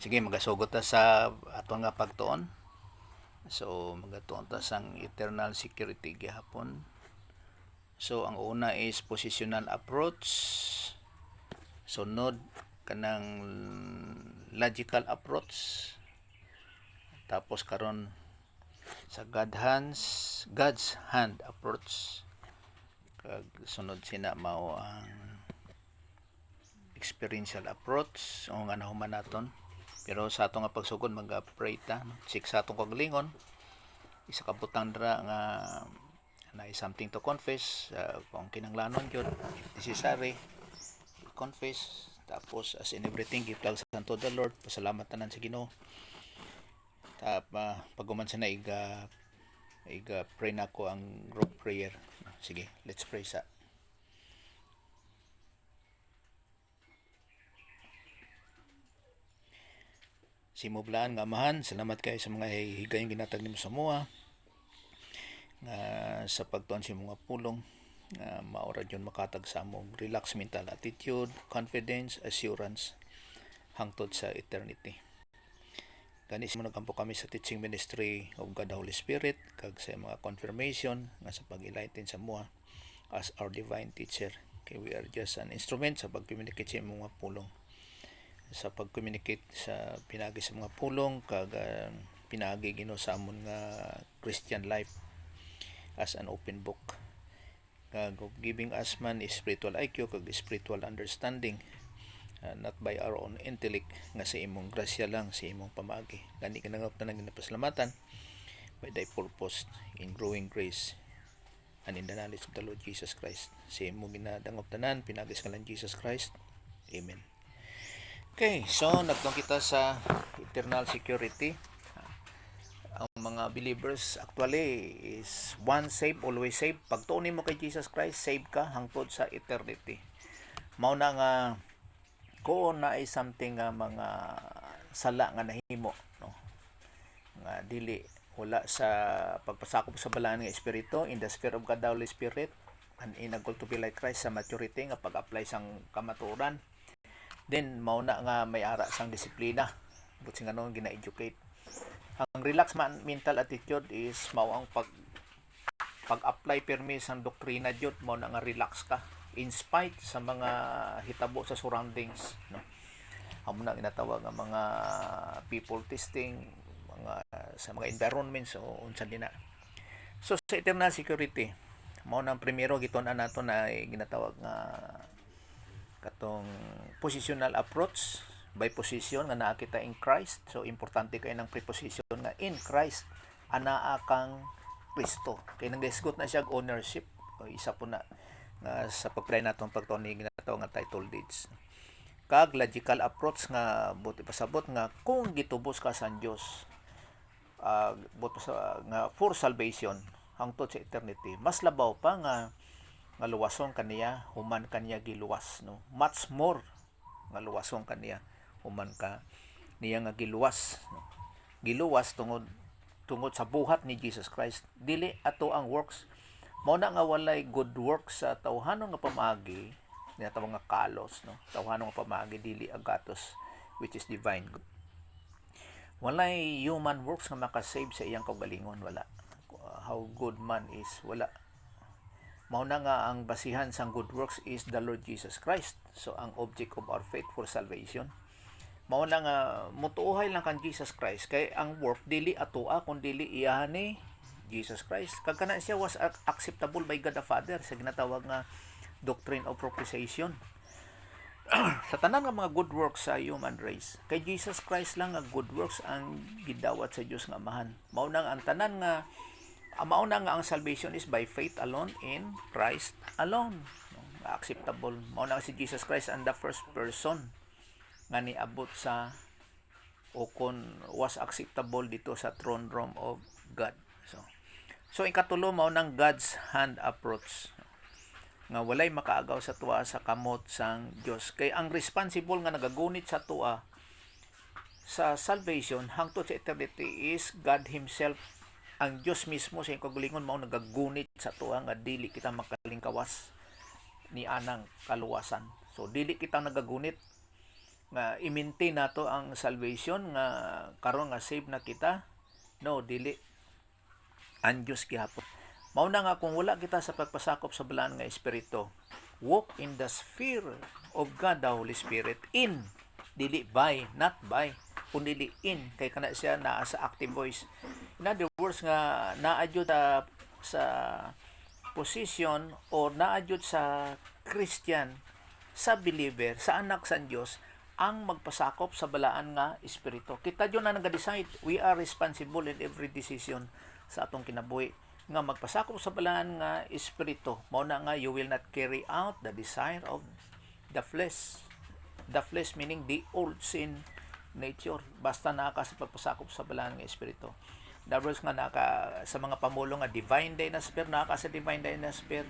Sige, magasugot ta sa ato nga pagtuon. So, magatuon ta sang eternal security gihapon. So, ang una is positional approach. Sunod, kanang logical approach. Tapos karon sa God's hand approach. Kag sunod sina mao ang experiential approach o nga nahuman naton. Pero sa ato nga pagsugod mag-pray ta, sik sa atong kagalingon, isa ka butang dra nga na something to confess, kung kinanglanon yun, necessary, confess, tapos as in everything, give thanks unto the Lord, pasalamat tanan sa Ginoo. Paguman sa na iga pray na ko ang group prayer. Sige, let's pray sa. Simublaan nga amahan, salamat kayo sa mga higayong ginatag nimo sa mua nga sa pagtuon sa mga pulong nga maura yun makatag sa among relax mental attitude, confidence, assurance hangtod sa eternity. Kani mo nagkampo kami sa teaching ministry of God the Holy Spirit kag sa mga confirmation nga sa pag-enlighten sa mua as our divine teacher. Kay we are just an instrument sa pag-communicate sa mga pulong, sa pag-communicate sa pinagi sa mga pulong kag pinagi Ginoo sa amon nga Christian life as an open book, kag giving us man is spiritual IQ kag spiritual understanding, not by our own intellect, nga sa imong grasya lang, sa imong pamagi. Gani ka nangap na ginapasalamatan by thy purpose in growing grace and in the knowledge of the Lord Jesus Christ. Sa imong ginadangop tanan pinagis ka lang Jesus Christ. Amen. Okay, so nagtong kita sa eternal security. Ang mga believers actually is one save, always save. Pag tuunin mo kay Jesus Christ, save ka hangtod sa eternity. Mao na nga kung na ay something nga mga sala nga nahimo, no? Nga dili wala sa pagpasakop sa balaan nga espiritu in the sphere of God the Holy Spirit and in a goal to be like Christ sa maturity nga pag-apply sang kamatuoran. Then mao na nga may ara sang disiplina but sing ano gina-educate. Ang relaxed mental attitude is mao ang pag-apply permi sang doktrina jud, mao na nga relax ka in spite sa mga hitabo sa surroundings, no? Amo na ginatawag nga mga people testing, mga sa mga environments o unsa din na. So sa eternal security, mao nang primero gitun-an nato na ginatawag nga katong positional approach by position nga naa kita in Christ. So importante kay nang preposition nga in Christ, anaa kang Kristo. Kay nang desgot na siya ownership. O isa po na nga sa pag-apply natong pagtuon ni ginatawag nga title deeds. Kag logical approach nga buti pasabot nga kung gitubos ka sa Dios, buti sa nga for salvation hangtod sa eternity, mas labaw pa nga luwason kaniya human kaniya giluwas, no? Much more nga luwason kaniya human ka niya nga giluwas, no? Giluwas tungod sa buhat ni Jesus Christ, dili ato ang works. Mao na nga walay good works sa tawhanon nga pamaagi, tinatawag nga kalos, no? Tawhanon nga pamaagi dili agatos, which is divine good. Walay human works nga makasave sa iyang kaugalingon, wala. How good man is, wala. Mao na nga ang basihan sang good works is the Lord Jesus Christ. So ang object of our faith for salvation, mao na nga mutuohay lang kan Jesus Christ, kay ang work dili atoa kun dili iyahan ni Jesus Christ. Kag kana siya was acceptable by God the Father sa ginatawag nga doctrine of propitiation. Sa tanan nga mga good works sa human race, kay Jesus Christ lang nga good works ang gidawat sa Dios nga Amahan. Mao na ang tanan nga mao na nga ang salvation is by faith alone in Christ alone, no? Acceptable. Mao na si Jesus Christ ang the first person nga niabot sa o kon was acceptable dito sa throne room of God. So ikatulo mao nang God's hand approach, nga walay makaagaw sa tuwa sa kamot sang Dios. Kay ang responsible nga nagagunit sa tuwa sa salvation hangtod sa eternity is God Himself. Ang Dios mismo sa iyang kagalingon mao nagagunit sa tuwa nga dili kita makalingkawas ni anang kaluwasan. So dili kita nagagunit nga i-maintain nato ang salvation nga karon nga save na kita. No, dili. Ang Diyos gihapon. Mao na nga kung wala kita sa pagpasakop sa balaan nga espiritu, walk in the sphere of God the Holy Spirit, in, dili by, not by, kundi in, kay kana siya naa sa active voice. In other words nga naadyo sa position o naadyo sa Christian, sa believer, sa anak sa Dios ang magpasakop sa balaan nga espiritu. Kita jud na nag-decide, we are responsible in every decision sa atong kinabuhi nga magpasakop sa balaan nga espiritu. Mao na nga you will not carry out the desire of the flesh. The flesh meaning the old sin nature. Basta naa ka sa pagpasakop sa balaan nga espiritu. Dabros nga naka sa mga pamulong nga divine dynasty, naka sa divine dynasty,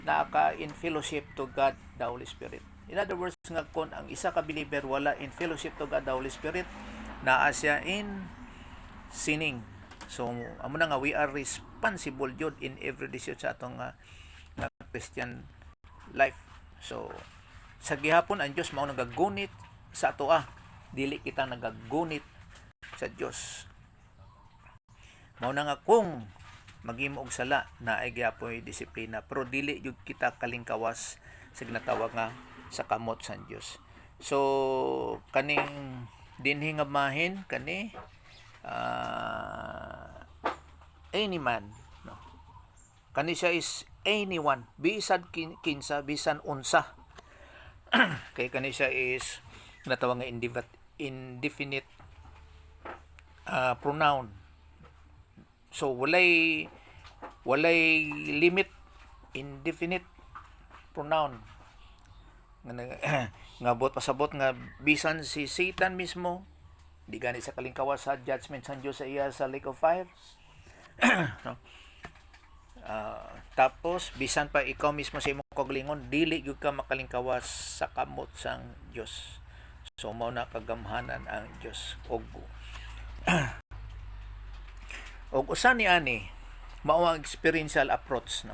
naka in fellowship to God the Holy Spirit. In other words nga kung ang isa ka believer wala in fellowship to God the Holy Spirit, naa siya in sinning. So amo na nga we are responsible jud in every decision sa atong Christian life. So sa gihapon ang Dios mao nagagunit sa atoa, dili kita nagagunit sa Dios. Mao na nga kung maghimo og sala na ay gyapon disiplina, pero dili jud kita kalingkawas sa ginatawag nga sa kamot sa Dios. So kaning dinhi nga mahin kani any man, no? Kani siya is anyone, bisan kinsa, bisan unsa. Kay kani siya is natawag nga indefinite pronoun. So walay limit, indefinite pronoun. Nga bot pasabot nga bisan si Satan mismo di gani sa kalingkawas sa judgment sa Diyos sa iya sa lake of fire. No? Tapos bisan pa ikaw mismo sa imong kaglingon, dili gyud ka makalingkawas sa kamot sang Dios. So mao na kagamhanan ang Dios. Og usa ni ani mao ang experiential approach, no.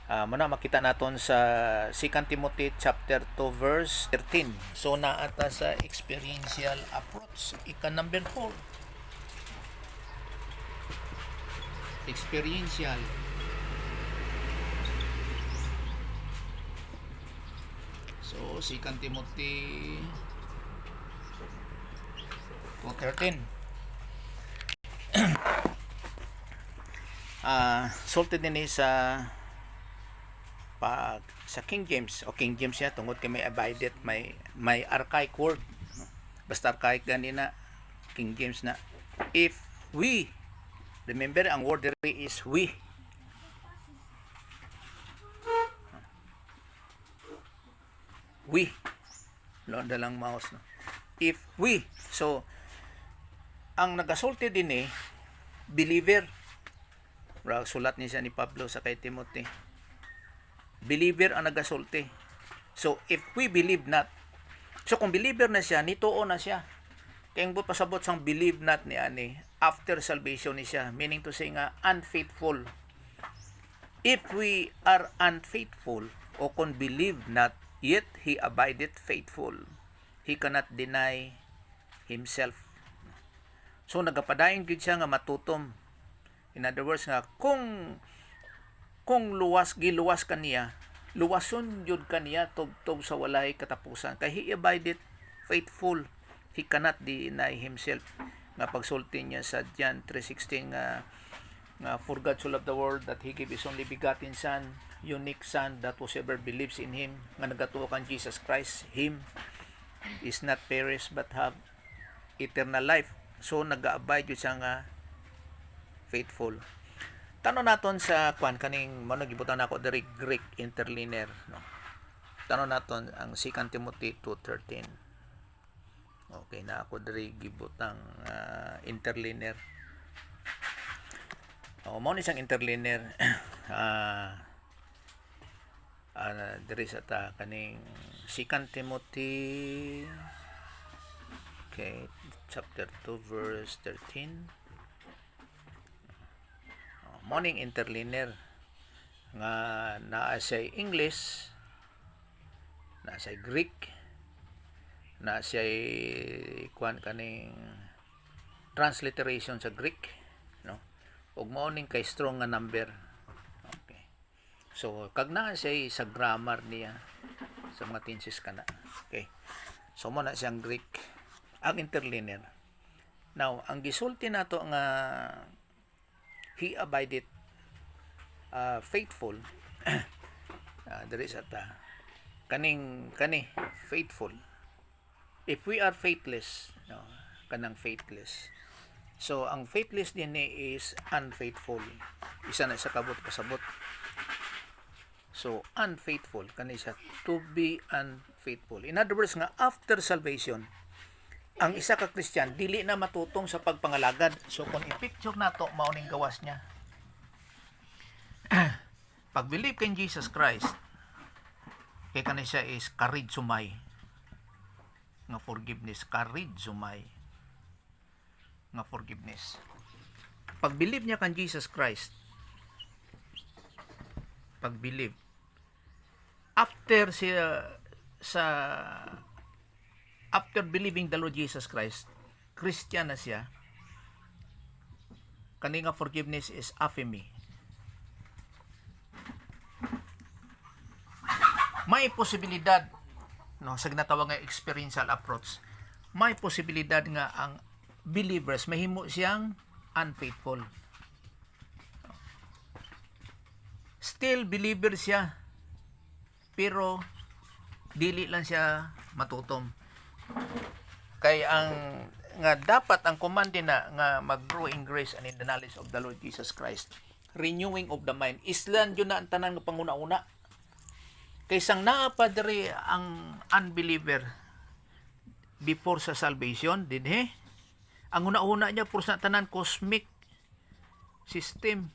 Muna makita naton sa 2 Timothy chapter 2 verse 13. So naata sa experiential approach, ika number 4. Experiential. So 2 Timothy 2:13. Salted din sa King James o King James ya tungod kay may abided, may archaic word, no? Basta archaic gani na King James na if we, remember ang word there is we, loan lang mouse, no? If we, so ang nagasulti din believer, sulat niya ni Pablo sa kay Timothy, believer ang nagasulti. So if we believe not, so kung believer na siya, nituo na siya. Kaya ang pasabot sang believe not ni ani after salvation ni siya, meaning to say nga unfaithful. If we are unfaithful o kung believe not, yet he abideth faithful, he cannot deny himself. So nagapadayon gid siya nga matutom. In other words nga kung giluwas kaniya, luwason jud kaniya tugtog sa walay katapusan, kay he abideth faithful, he cannot deny himself. Nga pagsulti niya sa John 3:16 nga for God so loved the world that he gave his only begotten son, unique son, that whosoever believes in him, nga nagatuo kan Jesus Christ, him is not perish but have eternal life. So nag-abide jud siya nga faithful. Tanong naton sa kaning mano gibutan nako diri Greek interlinear, no. Tanong naton ang 2 Timothy 2:13. Okay na ako diri gibutang interlinear. Mao ni sang interlinear diri sa ta kaning 2 Timothy chapter 2 verse 13. Morning interlinear nga naa sa English, naa sa Greek, na siya kuan kaning transliteration sa Greek, no, ug mao ning kay strong nga number. Okay, so kag naa siya sa grammar niya sa mga tenses kana. Okay, so mo na siyang Greek ang interlinear. Now ang gisulti nato nga he abided faithful there is at kani faithful. If we are faithless, no, kanang faithless. So ang faithless din is unfaithful. Isa na sa kabot kasabot. So unfaithful kani siya, to be unfaithful. In other words nga after salvation, ang isa ka Christian dili na matutong sa pagpangalagad. So kung i-picture nato mao ning gawas niya. Pag believe kay Jesus Christ, kay kanay siya is karid-sumay nga forgiveness, karid-sumay nga forgiveness. Pag believe niya kan Jesus Christ, pag believe after siya after believing the Lord Jesus Christ, Christian na siya, kani nga forgiveness is aphiemi. May posibilidad, no, sa ginatawag nga experiential approach, may posibilidad nga ang believers mahimo siyang unfaithful. Still believer siya, pero dili lang siya matutom. Kay ang nga dapat ang command na nga mag-grow in grace and in the knowledge of the Lord Jesus Christ, renewing of the mind, islan yun na ang tanan ng panguna-una. Kaysang naapadre ang unbeliever before sa salvation, dinhe, ang una-una niya puro sa tanan cosmic system.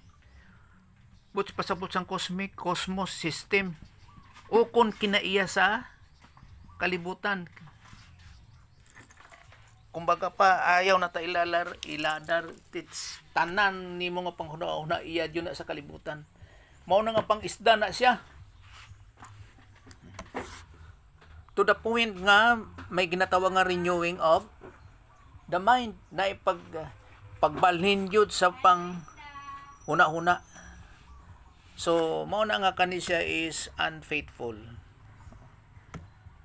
But pasabot sang cosmos system. O kung kinaiya sa kalibutan. Kumbaga pa ayaw na ta iladar tanan ni mga panghuna-una iya yun na sa kalibutan. Mao na nga pang isda na siya. To the point nga may ginatawag nga renewing of the mind na pagbalhin yun sa pang huna-huna. So mao na nga kani siya is unfaithful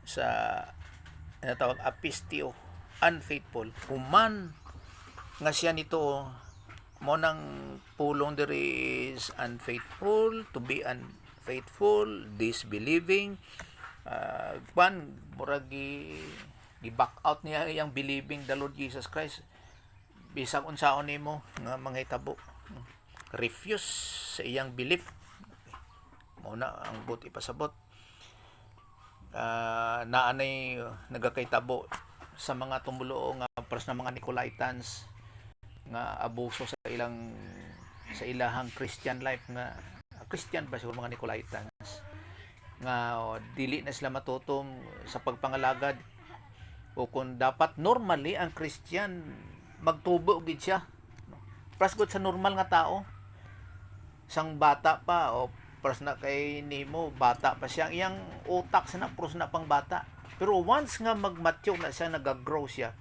sa ginatawag apistio, unfaithful. Human nga siya nito mo nang pulong diri is unfaithful, to be unfaithful, disbelieving, murag gi-back out niya yang believing the Lord Jesus Christ. Bisag unsaon nimo nga manghitabo, refuse sa iyang belief. Mao na ang but ipasabot. Naanay nagakaitabo sa mga tumulo nga pras na mga Nicolaitans nga abuso sa ilahang Christian life, nga Christian ba siguro mga Nicolaitans nga dili na sila matutom sa pagpangalagad, o kung dapat normally ang Christian magtubo gid siya pras gud sa normal nga tao, sang bata pa o pras na kay nimo bata pa siya, iyang utak sa na pros na pang bata, pero once nga mag-mature na siya, nagagrow siya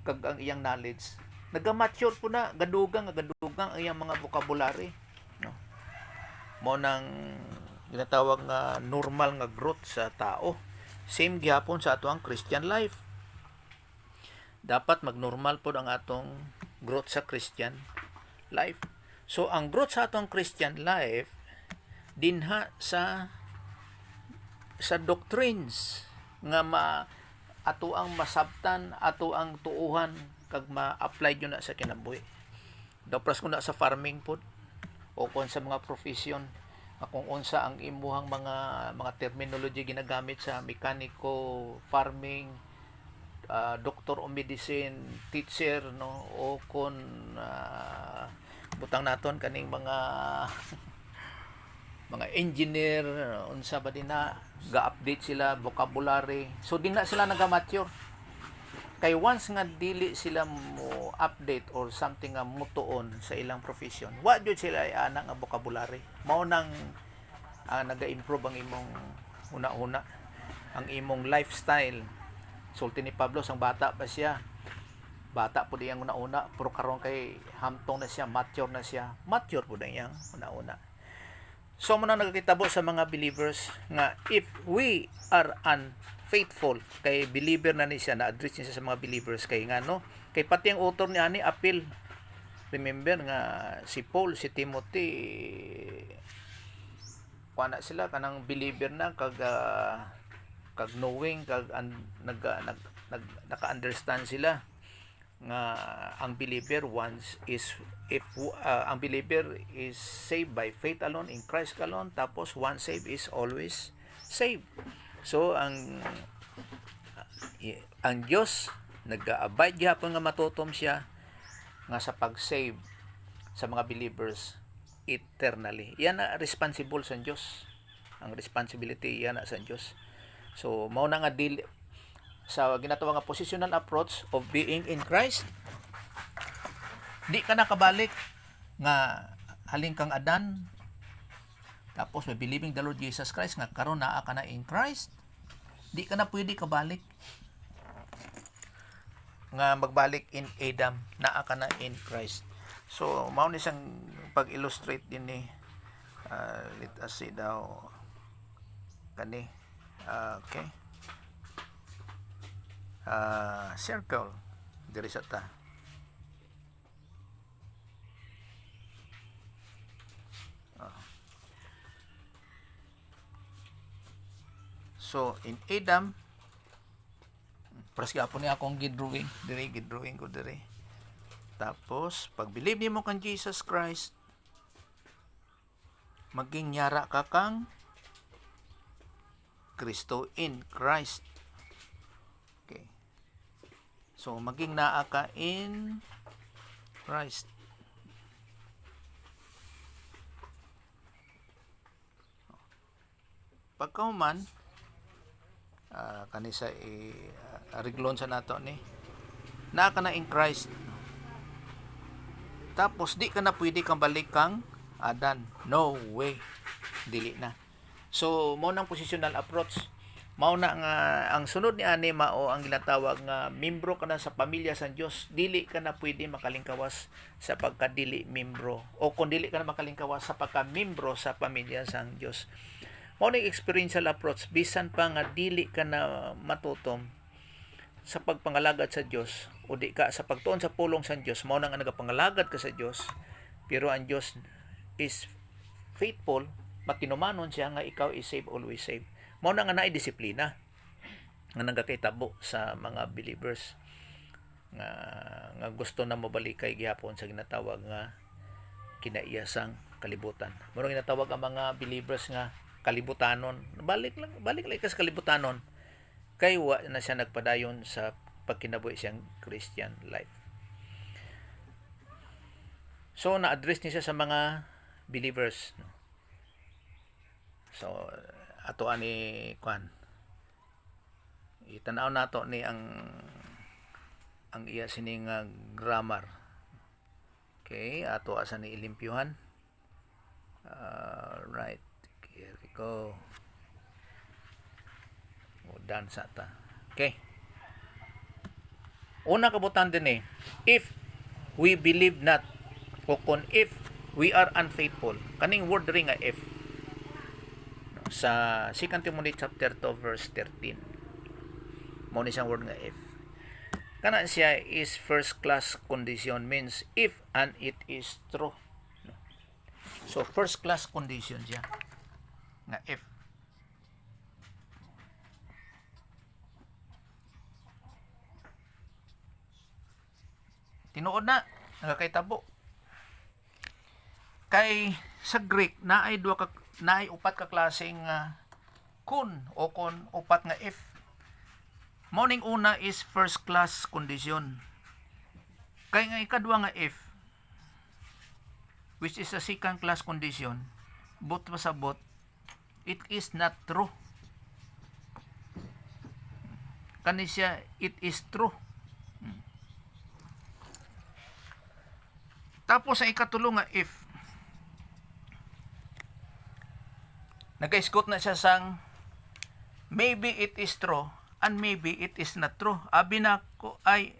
kag ang iyang knowledge, naga-mature po na, gadugang ang iyang mga vocabulary, no? Mo nang ginatawag nga normal nga growth sa tao. Same gyapon sa ato ang Christian life. Dapat magnormal po ang atong growth sa Christian life. So ang growth sa atong Christian life dinha sa doctrines nga ato ang masabtan, ato ang tuuhan kag ma-apply yun na sa kinabuhi. Dapras ko na sa farming pod o kung sa mga profession, kung unsa ang imuhang mga terminology ginagamit sa mekaniko, farming, doctor o medicine, teacher, no, o kung butang naton kaning mga engineer, unsa ba din na ga-update sila vocabulary, so din na sila naga-mature. Kay once nga dili sila mo update or something nga mutuon sa ilang profession, wa jud sila ay ana nga vocabulary, mao nang naga-improve ang imong una-una, ang imong lifestyle sulti ni Pablo sang bata pa siya. Bata po diyang una-una, pero karon kay hamtong na siya, mature na siya. Mature po diyang una-una. So mo na nagkitabo sa mga believers nga if we are unfaithful, kay believer na ni siya, na-address niya sa mga believers kay nga no, kay pati ang author ni ani appeal. Remember nga si Paul, si Timothy, kuana sila kanang believer na kag knowing kag naka-understand sila nga ang believer once is if ang believer is saved by faith alone in Christ alone, tapos once saved is always saved. So ang Dios nag-abide gyapon nga matutom siya nga sa pag-save sa mga believers eternally. Yan na responsible sa Dios. Ang responsibility yan na sa Dios. So mao na nga sa ginatawag nga positional approach of being in Christ. Di ka na kabalik nga haling kang Adan, tapos may believing the Lord Jesus Christ nga karon naa ka na in Christ. Di ka na pwede kabalik nga magbalik in Adam, naa ka na in Christ. So mao ni siyang pag-illustrate din ni let us see daw kani okay. Circle diri sa ta. So in Adam, pras gyapon ni akong gidrawing ko diri. Tapos pag believe nimo kang Jesus Christ, maging nyara ka kang Kristo in Christ. Okay. So maging naa ka in Christ. Pagkauman kanisa ariglon sa nato ni naa ka na in Christ. Tapos di ka na pwede kang balik kang Adan. No way. Dili na. So mao nang positional approach. Mao na nga ang sunod ni ani mao ang ginatawag nga membro ka na sa pamilya sa Dios. Dili ka na pwede makalingkawas sa pagkadili membro, o kung dili ka na makalingkawas sa pagka-membro sa pamilya sa Dios. Mao ni experiential approach, bisan pa nga dili ka na matutom sa pagpangalagad sa Dios o di ka sa pagtuon sa pulong sa Dios, mao na nga nagapangalagad ka sa Dios, pero ang Dios is faithful, matinumanon siya nga ikaw is save always save. Mao na nga naay disiplina nga nagakitabo sa mga believers nga gusto na mabalik kay gihapon sa ginatawag nga kinaiyasang kalibutan. Mao na ginatawag ang mga believers nga kalibutanon. Balik lang sa kalibutanon kay wa na siya nagpadayon sa pagkinabuhi siyang Christian life. So na-address niya sa mga believers. So ato ani kwan itanaw nato ni ang iya sining grammar. Okay, ato asa ni ilimpyuhan. Right. Here we go. Dan sa ta. Okay. Una kabutan din if we believe not, o kung if we are unfaithful. Kaning word ring nga if. Sa 2 Timothy chapter 2 verse 13. Mao ni siyang word nga if. Kana siya is first class condition, means if and it is true. So first class condition siya nga if. Tinuod na nagakaitabo. Kay sa Greek naay upat ka klaseng kun o kon upat nga if. Morning una is first class condition. Kay nga ikadua nga if, which is a second class condition, but pasabot it is not true. Kani siya it is true. Tapos ang ikatulo nga if, nag-iskot na siya sang maybe it is true and maybe it is not true. Abi na ko ay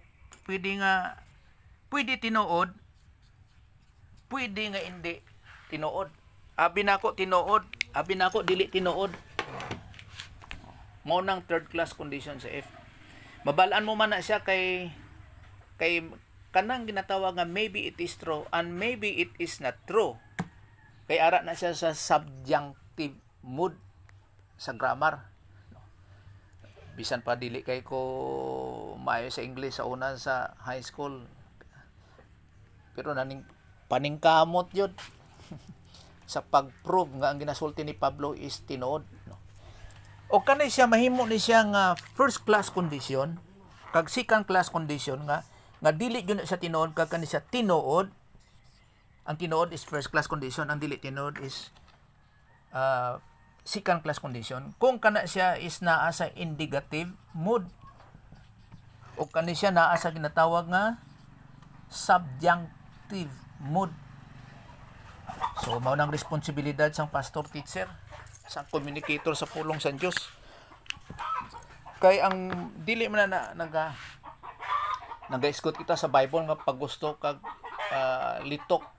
pwede tinuod, pwede nga hindi tinuod. Abi na ko tinuod, abi na ko dili tinuod. Mao nang third class condition sa F. Mabalaan mo man na siya kay kanang ginatawag nga maybe it is true and maybe it is not true. Kay ara na siya sa subjunctive mood sa grammar. Bisan pa dili kay ko maayo sa English sa una sa high school. Pero paningkamot yun sa pag-prove nga ang ginasulti ni Pablo is tinuod. No? O kanay siya mahimo ni siya nga first class condition kag second class condition nga dili gyud siya tinuod kag kanay siya tinuod. Ang tinuod is first class condition, ang dili tinuod is second class condition. Kung kana siya is naa sa indicative mood o kani siya naa sa ginatawag nga subjunctive mood. So mao nang responsibilidad sang pastor teacher, sang communicator sa pulong sa Dios. Kay ang dili man na naga-isgot kita sa Bible nga pag gusto kag litok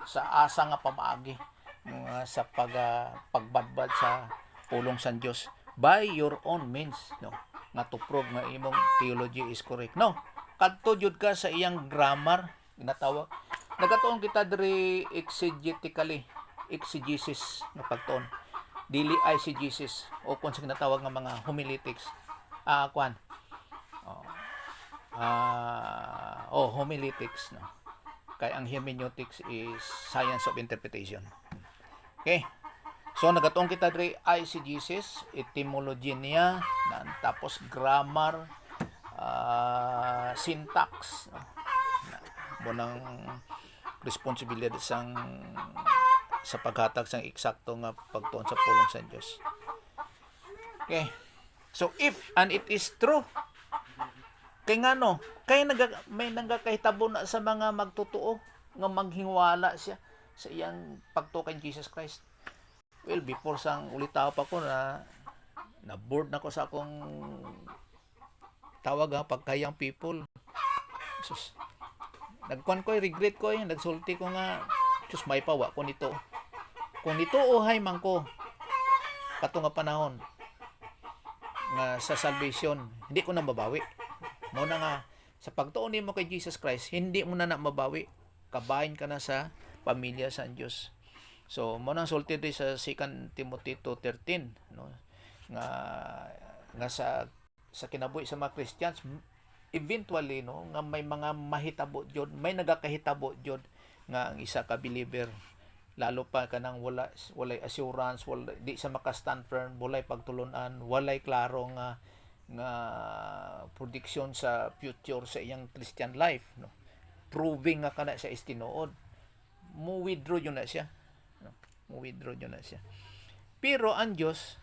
sa asa nga pamaagi sa pagbadbad sa pulong sa Dios by your own means, no, nga to prove nga imong theology is correct. No, kadto jud ka sa iyang grammar ginatawag. Nagatuon kita diri exegesis nga pagtuon. Dili eisegesis o kung sa ginatawag nga mga homiletics. Homiletics, no. Kay ang hermeneutics is science of interpretation. Okay. So nagatuon kita diri eisegesis, etymology niya, tapos grammar, syntax, no. Mo nang responsibilidad sa paghatag sang eksakto nga pagtuon sa pulong sa Dios. Okay. So if and it is true, kay ngano, kay may nagakahitabo na sa mga magtotoo nga maghingwala siya sa iyang pagtuo kay Jesus Christ. Well, before sang ulitaw pa ko na bored na ko sa akong tawag nga pagkayang people. Sus, nagkuan ko, regret ko, nagsulti ko nga, sus, may pawa ko nito. Kung nito uhay man ko, kato nga panahon, nga sa salvation, hindi ko na mabawi. Mo na nga, sa pagtuon mo kay Jesus Christ, hindi mo na mabawi. Kabahin ka na sa pamilya sa Diyos. So, mo nang sulti din sa 2 Timothy 2:13, no? Nga sa kinabuhi sa mga Christians, eventually, no, nga may mga mahitabo jud, may nagakahitabo jud nga ang isa ka believer, lalo pa kanang walay assurance, di sa maka-stand firm, walay pagtulunan, walay klaro nga prediction sa future sa iyang Christian life, no, proving nga kana siya is tinuod, mo withdraw yun na siya, no, mo withdraw yun na siya. Pero ang Diyos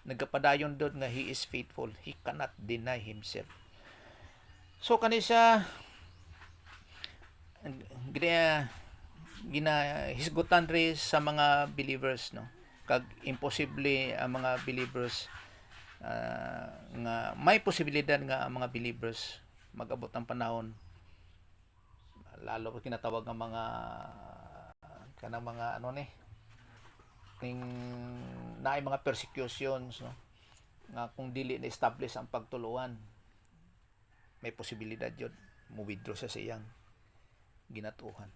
nagapadayon doon nga He is faithful, He cannot deny Himself. So kanisa ginahisgutan rin sa mga believers, no, kag imposible ang mga believers nga may posibilidad nga ang mga believers mag-abot ng panahon, lalo pa kinatawag ng mga kanang mga ning naay mga persecutions, no, nga kung dili na establish ang pagtuluan, may posibilidad yun mo withdraw sa iyang ginatuhan.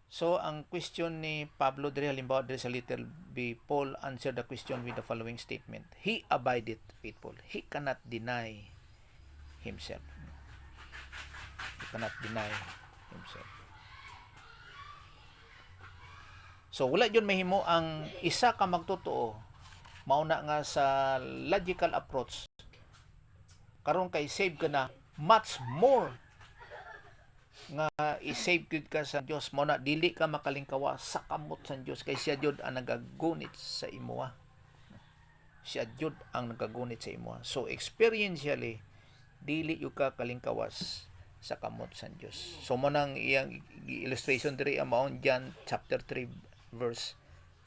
So ang question ni Pablo diri, halimbawa diri sa letter B, Paul answered the question with the following statement: He abideth faithful, he cannot deny himself. He cannot deny himself. So wala yun mahimo ang isa ka magtotoo mauna nga sa logical approach, karon kay save ka na, much more nga i-save gud ka sa Dios, mo na dili ka makalingkawa sa kamot sa Dios, kay siya jud ang nagagunit sa imuha. Siya jud ang nagagunit sa imuha. So experientially dili yu ka kalingkawas sa kamot sa Dios. So mo nang iyang illustration diri among John chapter 3 verse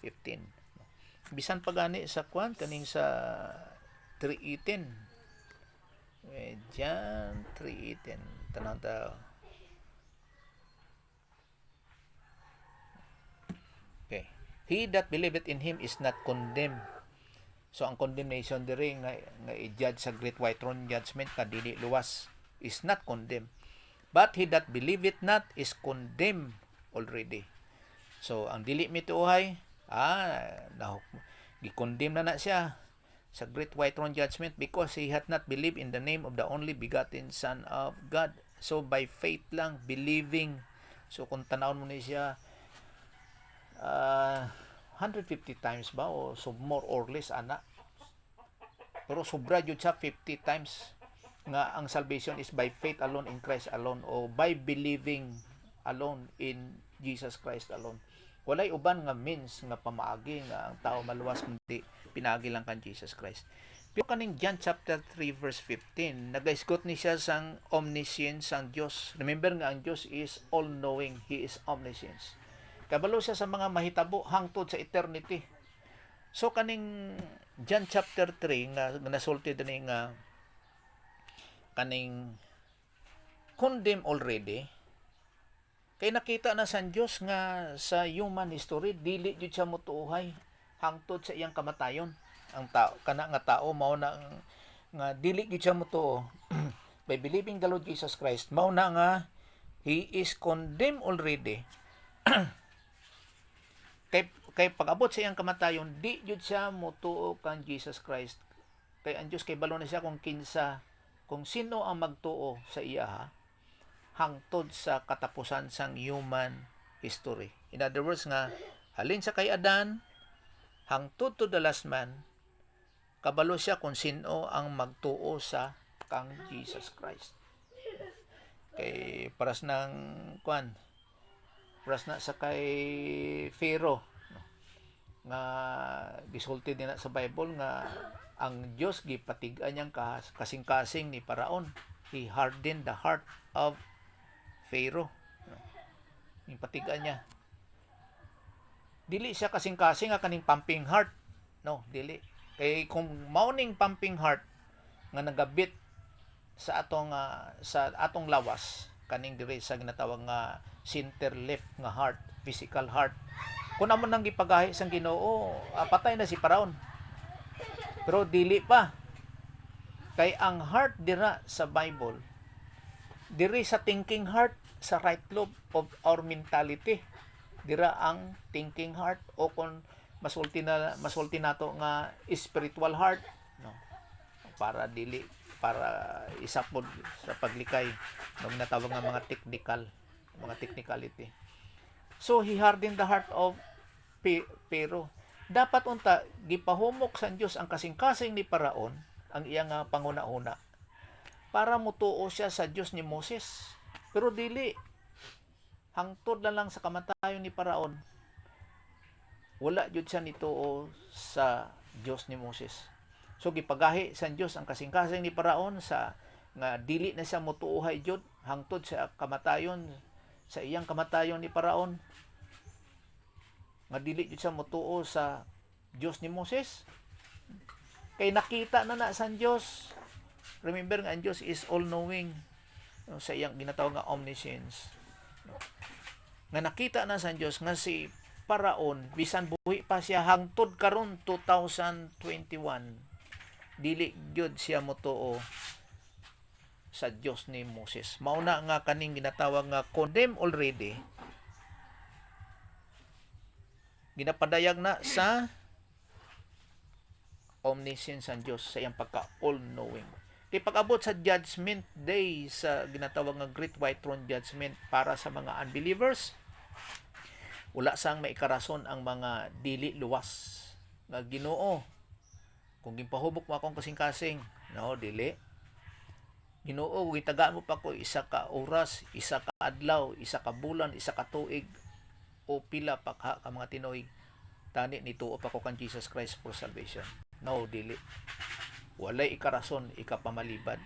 15. Bisan pa gani sa kaning sa 3:18. John 3:18. Tanang ta. Okay. He that believeth in him is not condemned. So ang condemnation diri nga i-judge sa great white throne judgment ka dili luwas is not condemned. But he that believeth not is condemned already. So ang dili mituohay, gi-condemn na siya sa great white throne judgment because he hath not believed in the name of the only begotten Son of God. So by faith lang, believing. So kung tanawon mo ni siya 150 times ba o so more or less ana, pero sobra jud siya 50 times nga ang salvation is by faith alone in Christ alone o by believing alone in Jesus Christ alone. Walay uban nga means nga pamaagi nga ang tao maluwas kundi pinaagi lang kan Jesus Christ. Pero kaning John chapter 3 verse 15, nagaisgot ni siya sang omniscience sang Dios. Remember nga ang Dios is all knowing, he is omniscience. Kabalo siya sa mga mahitabo hangtod sa eternity. So kaning John chapter 3 nga nasulti dinhi nga kaning condemn already, kay nakita na sa Dios nga sa human history dili jud siya motuohay hangtod sa iyang kamatayon. Ang tao kana nga tao mao na nga dili jud siya motuo by believing the Lord Jesus Christ, mao na nga he is condemned already. kay pag-abot sa iyang kamatayon di jud siya motuo kan Jesus Christ. Kay ang Dios kay balo na siya kung sino ang magtuo sa iya hangtod sa katapusan sang human history. In other words nga halin sa kay Adan hangtod to the last man, kabalo siya kung sino ang magtuo sa kang Jesus Christ. Kay paras na sa kay Pharaoh nga gisulti din sa Bible nga ang Dios gipatigan niyang kasing-kasing ni Paraon. He hardened the heart of Pharaoh. Gipatigan niya. Dili siya kasing-kasing nga kaning pumping heart. No, dili. Kay kung mauning pumping heart nga nagabit sa atong lawas, kaning diri sa ginatawag nga center left nga heart, physical heart. Kung amo nang gipagahi sang Ginoo, patay na si Paraon. Pero dili pa. Kay ang heart dira sa Bible, diri sa thinking heart, sa right lobe of our mentality, dira ang thinking heart o kung masulti nato nga spiritual heart, no, para isapod sa paglikay ng natawag nga mga technicality. So he hardened the heart of Pharaoh. Dapat unta gipahumok sa Dios ang kasing-kasing ni Paraon, ang iyang panguna-una, para mutuo siya sa Dios ni Moses. Pero dili, hangtod na lang sa kamatayon ni Paraon, wala jud siya nituo sa Dios ni Moses. So gipagahi sa Dios ang kasing-kasing ni Paraon sa nga dili na siya motuohay jud hangtod sa kamatayon, sa iyang kamatayon ni Paraon, nga dili jud siya motuo sa Dios ni Moses. Kay nakita na sa Dios. Remember nga ang Dios is all knowing, no, sa iyang ginatawag nga omniscience. No. Nga nakita na sa Dios nga si Paraon bisan buhi pa siya hangtod karon 2021, dili jud siya motuo sa Dios ni Moses. Mauna nga kaning ginatawag nga condemn already, ginapadayag na sa omniscience ang Diyos, sa iyang pagka all-knowing. Kaya pag-abot sa judgment day, sa ginatawag nga Great White Throne Judgment para sa mga unbelievers, wala sang maikarason ang mga dili luwas nga Ginoo. Kung gipahubok mo akong kasing-kasing, no, dili. Ginoo, gitagaan mo pa ko isa ka oras, isa ka adlaw, isa ka bulan, isa ka tuig, o pila pa ka mga tinuig, tani nituo pa ko kan Jesus Christ for salvation. No, dili. Walay ikarason, ikapamalibad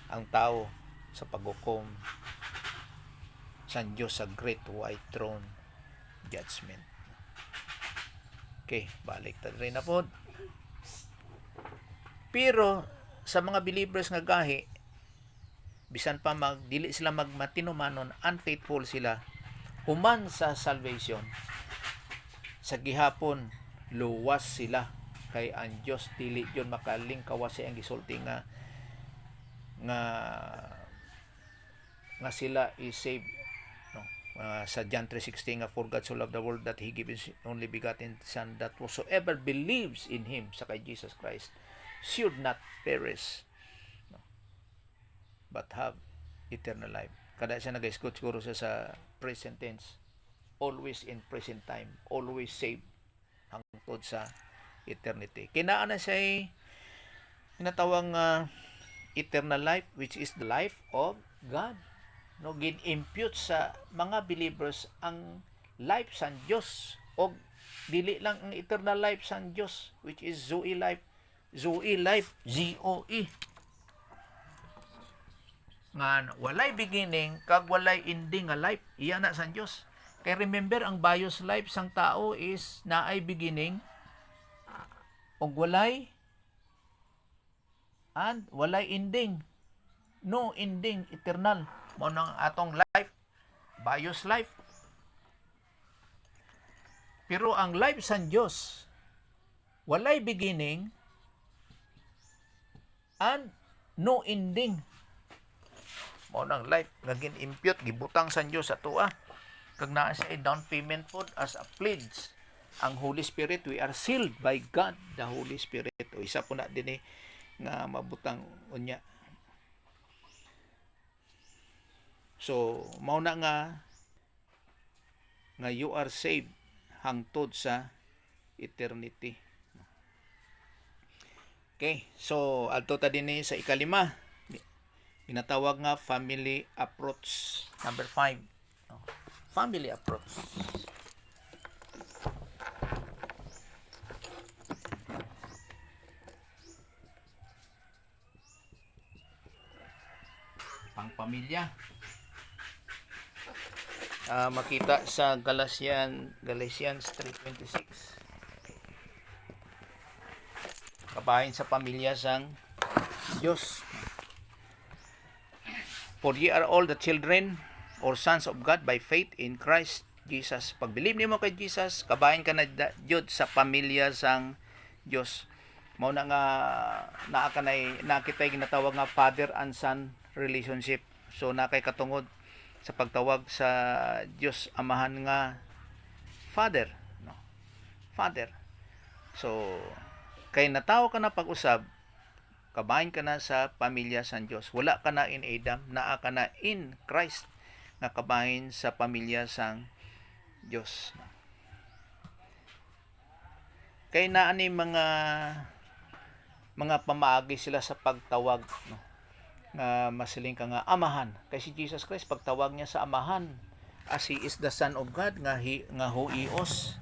ang tao sa paghukom sa Diyos sa Great White Throne Judgment. Okay, balik ta rin na po. Pero sa mga believers nga gahi, bisan pa dili sila magmatinumanon, unfaithful sila, human sa salvation, sa gihapon luwas sila, kay ang Dios dili yon makalingkawas sa ang gisulti nga sila is saved, no? Sa John 3:16 nga, for God so loved the world that he gave his only begotten son, that whosoever believes in him, sa kay Jesus Christ, should not perish, no, but have eternal life. Kada siya nag-isgot siguro sa present tense, always in present time, always saved hangtod sa eternity. Kinaan na siya tinatawag eternal life, which is the life of God. No, gin-impute sa mga believers ang life sa Dios, o dili lang ang eternal life sa Dios, which is Zoe life, ZOE, nga walay beginning kag walay ending nga life, iya na sa Dios. Kay remember, ang bios life sang tao is naay beginning og walay ending, no ending, eternal. Mo nang atong life, bios life. Pero ang life sa Dios walay beginning and no ending. Mo nang life nga gin-impute, gibutang sa Dios sa tuwa, kag naa sa down payment pod as a pledge ang Holy Spirit. We are sealed by God, the Holy Spirit. O isa po na din nga mabutang unya. So mao na nga you are saved hangtod sa eternity. Okay, so adto ta dinhi sa ikalima, ginatawag nga family approach. Number 5, family approach. Pangpamilya. Makita sa Galatians 3:26. Kabahin sa pamilya sang Dios. For ye are all the children or sons of God by faith in Christ Jesus. Pag believe nimo kay Jesus, kabahin ka na jud sa pamilya sang Dios. Mao na nga naa kanay nakita ginatawag nga father and son relationship. So na kay katungod sa pagtawag sa Dios Amahan nga Father, no? Father. So kay natawo ka na pag-usab, kabahin ka na sa pamilya sa Dios. Wala ka na in Adam, naa ka na in Christ, nga kabahin sa pamilya sang Dios. Kay naa ni mga pamaagi sila sa pagtawag, no? Nga masiling ka nga amahan. Kay si Jesus Christ, pagtawag niya sa amahan, as he is the Son of God, nga huios,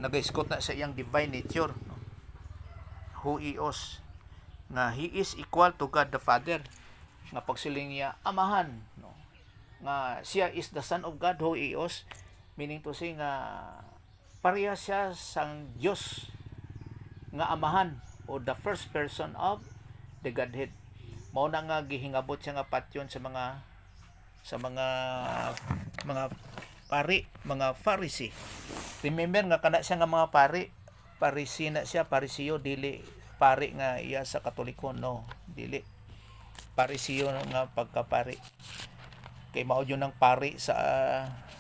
nag-iskot na sa iyang divine nature, no? Huios, nga he is equal to God the Father, nga pagsiling niya amahan, no? Nga siya is the Son of God, huios, meaning to say nga pareha siya sang Dios nga amahan, o the first person of the Godhead. Mao na nga gihingabot siya nga patyon sa mga pari, mga Pharisee. Remember nga kana siya nga mga Pharisee na siya, Pariseo, dili pari nga iya sa Katolikon, no, dili. Pariseo nga pagkapari. Kay mao yun ang pari sa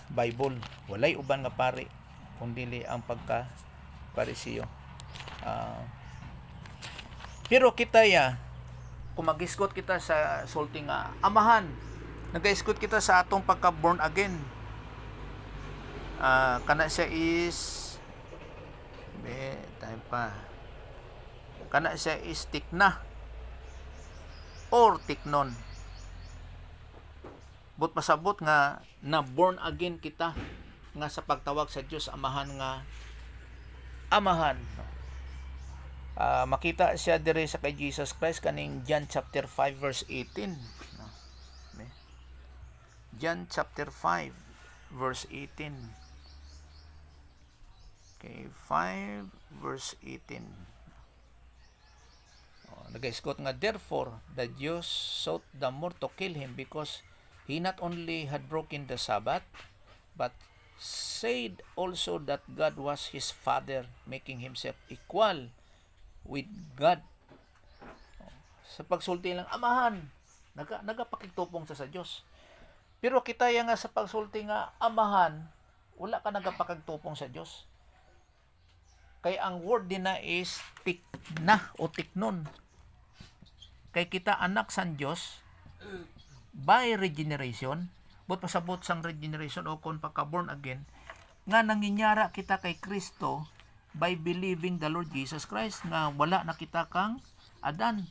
Bible. Walay uban nga pari kundi ang pagka-Pariseo. Pero kita kung mag-iskot kita sa sulti nga amahan, nag-iskot kita sa atong pagka born again, kana siya is kana siya is tikna or tiknon. But pasabot nga na born again kita, nga sa pagtawag sa Dios amahan nga amahan. Makita siya dire sa kay Jesus Christ kaning John chapter 5 verse 18. John chapter 5 verse 18. Okay, 5 verse 18. Nag-isgot nga, therefore the Jews sought the more to kill him, because he not only had broken the Sabbath, but said also that God was his father, making himself equal with God. Sa pagsulti lang, amahan, nagapakigtupong sa Diyos. Pero kita nga sa pagsulti nga, amahan, wala ka nagapakagtupong sa Diyos. Kaya ang word din na is tikna o tiknon. Kay kita anak sa Diyos by regeneration, but pasabot sang regeneration o kung pagka-born again, nga nanginyara kita kay Kristo by believing the Lord Jesus Christ, nga wala na kita kang Adan.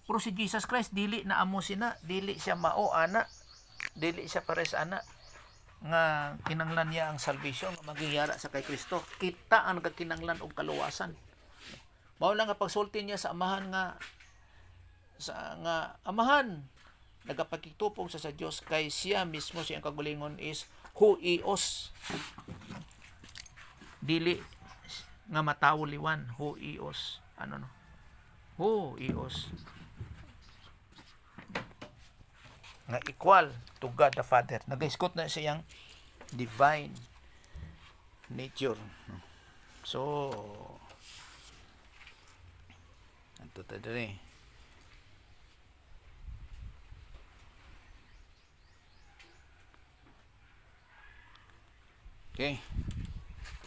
Pero si Jesus Christ, dili na amo sina, dili siya mao ana, dili siya pares ana, nga kinanglan niya ang salvation, nga magiyara sa kay Kristo. Kita ang nagkinanglan og kaluwasan. Mao lang nga pagsulti niya sa amahan nga amahan, nagapakigtupong sa Dios, kay siya mismo siyang kagulingon is huios, dili nga matawo liwan, huios, huios, nga equal to God the Father. Nag-iskot na siyang divine nature. So ito tayo okay.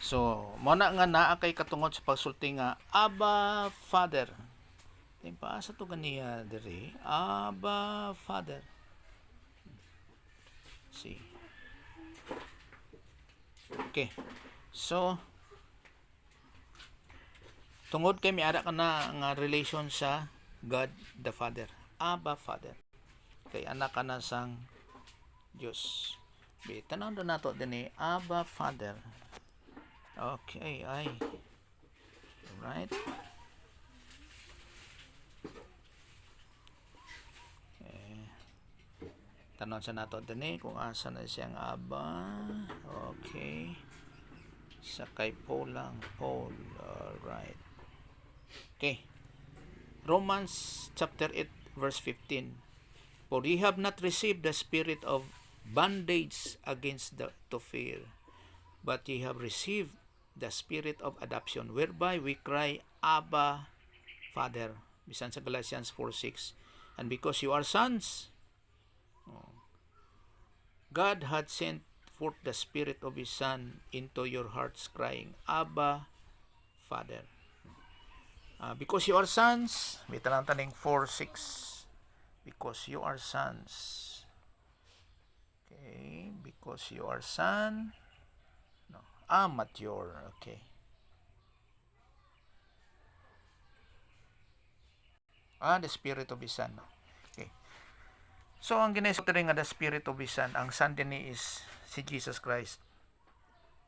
So, muna nga naa kay katungod sa pagsulti nga Abba Father. Ting paasa to ganiya diri, Abba Father. See. Okay. So, tungod kay miara ka na nga relation sa God the Father, Abba Father. Kay anak ka na sang Diyos. Tanaw na nato din Abba Father. Okay, ay. Right. Okay. Tanaw sa nato din kung asa na siyang Abba. Okay. Sa kay Paul lang. Paul. Alright. Okay. Romans chapter 8 verse 15. For ye have not received the spirit of bondage against to fear, but ye have received the spirit of adoption, whereby we cry, Abba, Father. Bisan sa Galatians 4:6. And because you are sons, God had sent forth the spirit of his Son into your hearts, crying, Abba, Father. Because you are sons, may taning 4:6. Because you are sons. Okay, because you are son, mature. Okay. The spirit of his son. Okay. So, ang ginasot rin nga the spirit of his son, ang son din is si Jesus Christ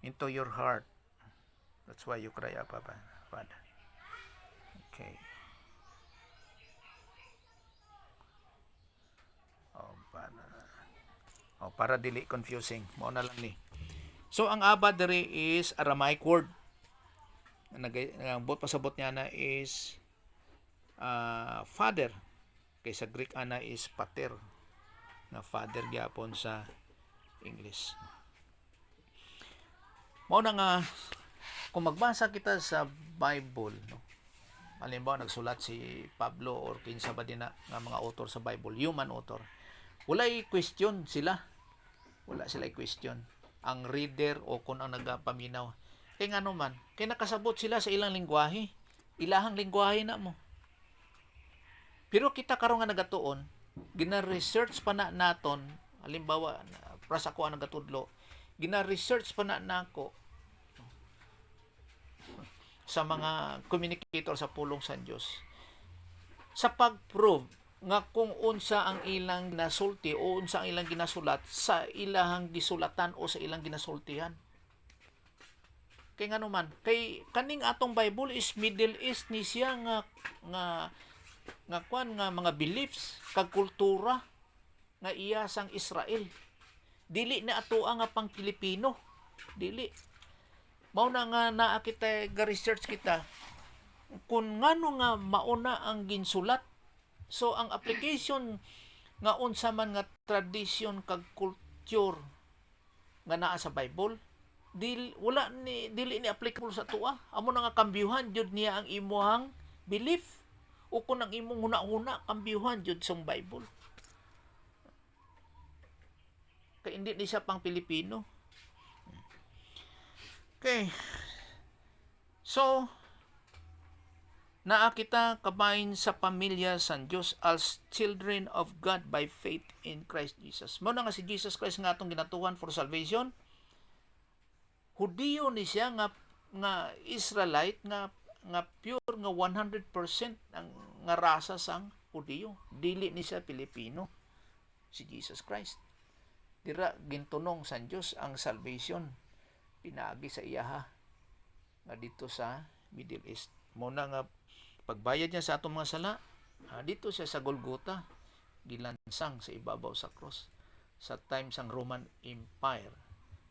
into your heart. That's why you cry, Abba, Father. Okay. Para dili confusing. Mao na lang ni. So, ang Abba diri is Aramaic word. Ang pasabot niya na is father. Kay sa Greek ana is pater. Na father gyapon sa English. Mao na nga kung magbasa kita sa Bible, halimbawa nagsulat si Pablo or kinsa ba din nga mga author sa Bible, human author, walay question sila. Wala sila question. Ang reader o kung ang nagapaminaw. Kaya nga naman, kaya nakasabot sila sa ilang lingwahe. Ilahang lingwahe na mo. Pero kita karon nga nagatuon, gina-research pa na naton, halimbawa, pras ako ang nagatudlo, gina-research pa na nako sa mga communicator sa pulong sa Diyos. Sa pag-prove nga kung unsa ang ilang ginasulti o unsa ang ilang ginasulat sa ilang gisulatan o sa ilang ginasultihan. Kay nga naman, kay kaning atong Bible is Middle East ni siya nga mga beliefs kag kultura nga iya sang Israel. Dili na ato nga pang Pilipino. Dili. Mao na nga naa kita ga-research kita kung ngano nga mauna ang ginsulat. So ang application nga unsa man nga tradisyon kag culture nga naa sa Bible, dili ni applicable sa tuwa. Amo na nga kambyuhan jud niya ang imuhang belief, o kung ang imong huna-huna kambyuhan jud sa Bible. Kay hindi ni siya pang Pilipino. Okay. So, naa kita kabahin sa pamilya sa Dios as children of God by faith in Christ Jesus. Mao na nga si Jesus Christ nga atong ginatuhan for salvation. Hudiyo ni siya nga Israelite nga pure nga 100% ang nga rasa sang Hudiyo. Dili ni siya Pilipino. Si Jesus Christ. Dira gintunong sa Dios ang salvation pinaagi sa iyaha nga dito sa Middle East. Mo na nga pagbayad niya sa atong mga sala, dito siya sa Golgota gilansang sa ibabaw sa cross sa time sang Roman Empire.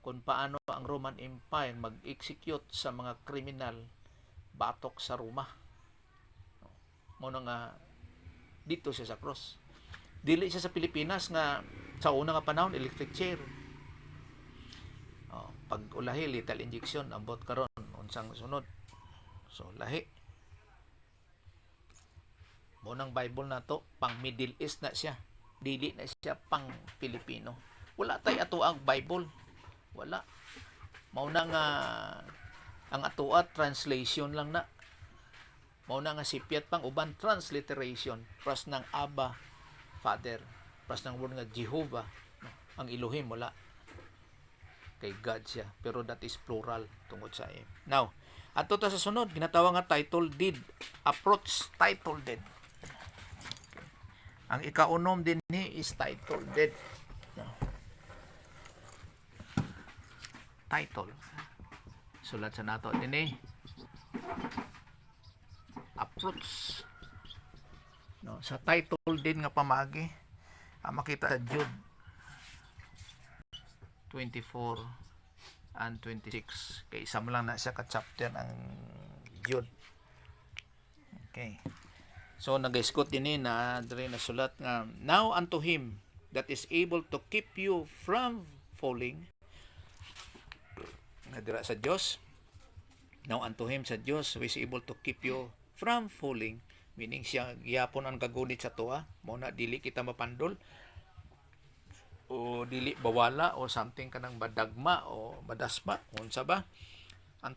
Kung paano ang Roman Empire mag-execute sa mga kriminal batok sa Roma. Mo na nga dito siya sa cross. Dili siya sa Pilipinas nga sa una nga panahon electric chair. Pag ulahi lethal injection ambot karon unsang sunod. So lahi. Mo nang Bible na to pang Middle East na siya. Dili na siya pang Pilipino. Wala tay ato ang Bible. Wala. Mao na nga ang atoa translation lang na. Mao na nga sipiat pang uban transliteration. Pras ng Abba, Father. Pras ng word nga Jehovah. Ang Elohim wala. Kay God siya. Pero that is plural tungod sa him. Now, ato ta sa sunod, ginatawag nga title deed. Approach title deed. Ang ikaunom din ni is title deed. Title. Sulat sa nato din ni approach. No, sa title deed nga pamagi, makita sa Jude 24 and 26. Kay isa mo lang na siya ka-chapter ang Jude. Okay. So nag-escort din na diri na sulat nga now unto him that is able to keep you from falling. Nadira sa Dios. Now unto him sa Dios who is able to keep you from falling, meaning siya gyapon ang kagunit sa tuwa, mo na dili kita mapandol o dili bawala o something kanang badagma o madasma unsa ba, and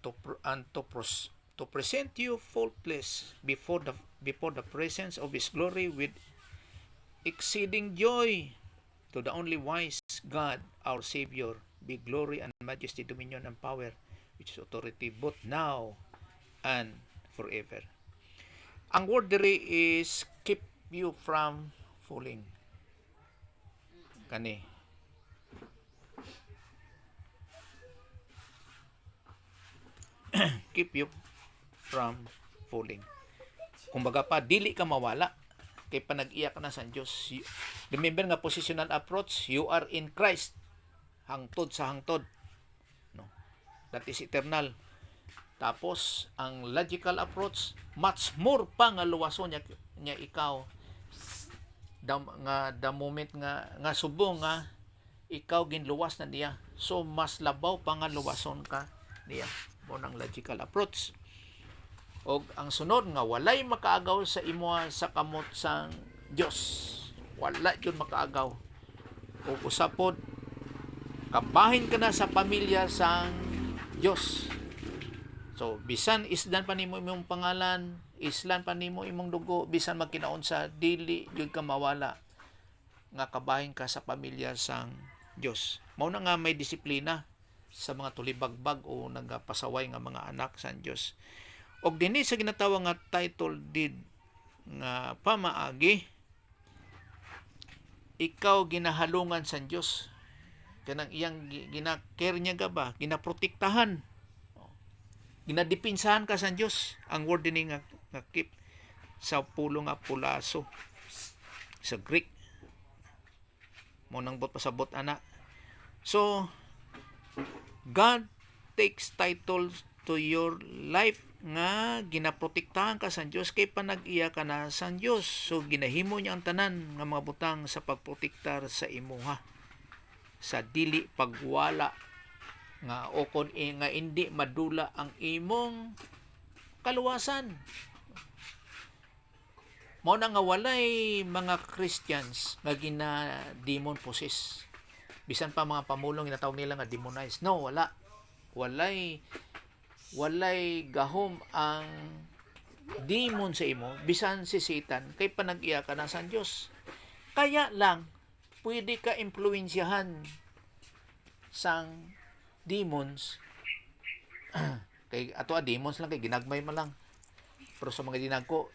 to present you faultless before the presence of his glory with exceeding joy. To the only wise God our Savior be glory and majesty, dominion and power, which is authority both now and forever. Ang word diri is keep you from falling. Kani keep you from falling. Kumbaga pa dili ka mawala kay panag-iya ka na sa Dios. Remember nga positional approach, you are in Christ. Hangtod sa hangtod. No. That is eternal. Tapos ang logical approach, much more pa nga luwason niya ikaw. The moment nga subong nga ikaw ginluwas na niya, so mas labaw pa nga luwason ka niya. Mo nang logical approach. Og ang sunod nga walay makaagaw sa imo sa kamot sang Dios. Wala jud makaagaw. O usapod kabahin ka na sa pamilya sang Dios. So bisan isdan pa nimo imong pangalan, islan pa nimo imong dugo, bisan magkinaon sa dili jud ka mawala nga kabahin ka sa pamilya sang Dios. Mao na nga may disiplina sa mga tulibagbag o nagapasaway nga mga anak sang Dios. Og dinhi sa ginatawag nga title deed nga pamaagi, ikaw ginahalungan sa Dios. Kanang iyang ginakare niya ka ba, ginaprotektahan, ginadipinsahan ka sa Dios. Ang word dinhi nga keep sa pulo nga pulaso sa Greek. Mo nang bot pasabot ana. So God takes title to your life nga ginaprotektahan ka sa Dios kay panag-iya ka na sa Dios. So ginahimo niya ang tanan nga mga butang sa pagprotektar sa imuha sa dili pagwala nga o kon nga hindi madula ang imong kaluwasan. Mao na nga walay mga Christians nga gina demon possess. Bisan pa mga pamulong ginatawag nila nga demonized. No, wala. Walay gahom ang demon sa imo bisan si Satan kay panag-iya ka na sa Dios. Kaya lang pwede ka impluwensyahan sang demons kay ato demons lang kay ginagmay man lang. Pero sa mga dinagko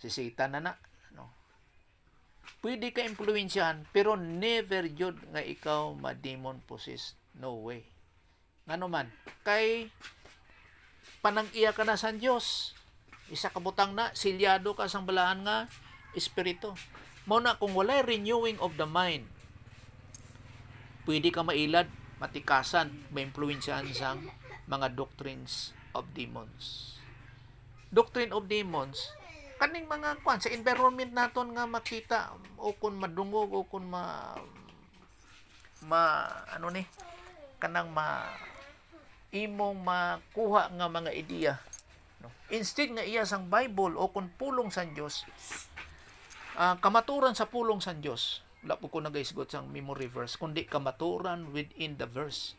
si Satan na no. Pwede ka impluwensyahan pero never jud nga ikaw ma-demon possessed. No way. Ngano man kay panag-iya ka na sa Dios. Isa ka butang na silyado ka sang balahan nga espiritu. Mao na kung walay renewing of the mind, pwede ka mailad, matikasan, maimpluwensyahan sang mga doctrines of demons. Doctrine of demons, kaning mga kwan sa environment naton nga makita o kun madungog o kun ano ni kanang imong makuha nga mga ideya, no? Instead nga iya sang Bible o kun pulong sa Dios, kamaturan sa pulong sa Dios, wala po ko nagaisgot sang memory verse kundi kamaturan within the verse.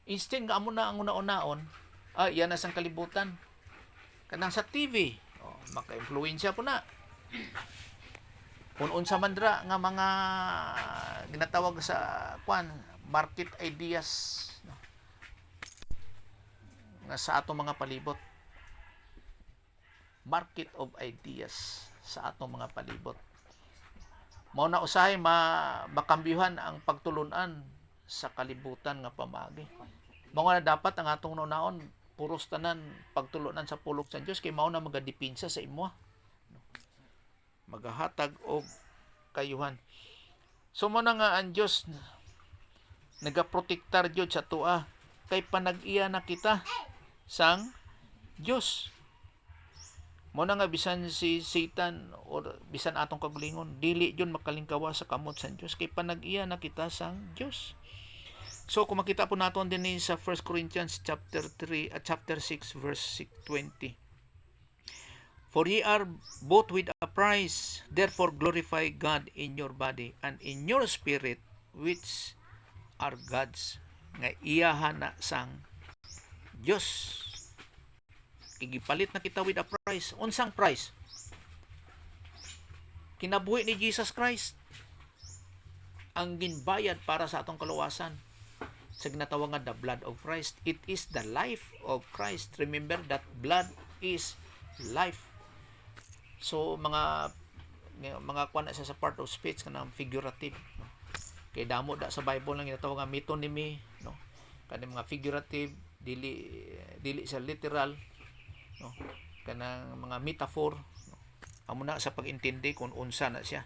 Instead nga amo na ang una-unaon, yan na sang kalibutan kanang sa TV, maka-impluwensya po na unsa man dra nga mga ginatawag sa market ideas, no? Nga sa atong mga palibot, market of ideas sa atong mga palibot. Mao na usahay makambyuhan ang pagtulunan sa kalibutan nga pamagi. Mao na dapat ang atong nunaon puros tanan pagtulunan sa pulong sa Dios kay mao na magadepinsa sa imo, magahatag og kayuhan. So mo na nga ang Dios nagaprotektar jud sa tua kay panag-iya na kita sang Dios. Mo na nga bisan si Satan o bisan atong kagalingon dili jud makalingkawa sa kamot sa Dios kay panag-iya na kita sang Dios. So kung makita po naton din sa 1 Corinthians chapter 3 at chapter 6 verse 20. For ye are bought with a price, therefore glorify God in your body and in your spirit which are God's. Nga iyahan na sang Dios. Igipalit na kita with a price. Unsang price? Kinabuhi ni Jesus Christ ang ginbayad para sa atong kaluwasan. Sa ginatawag nga the blood of Christ. It is the life of Christ. Remember that blood is life. So mga kuan na sa part of speech kanang figurative, no? Kay damo da sa Bible lang ginatawag nga metonymy, no? Kanang mga figurative dili sa literal, no? Kanang mga metaphor, no? Amo na sa pag-intindi kung unsa na siya.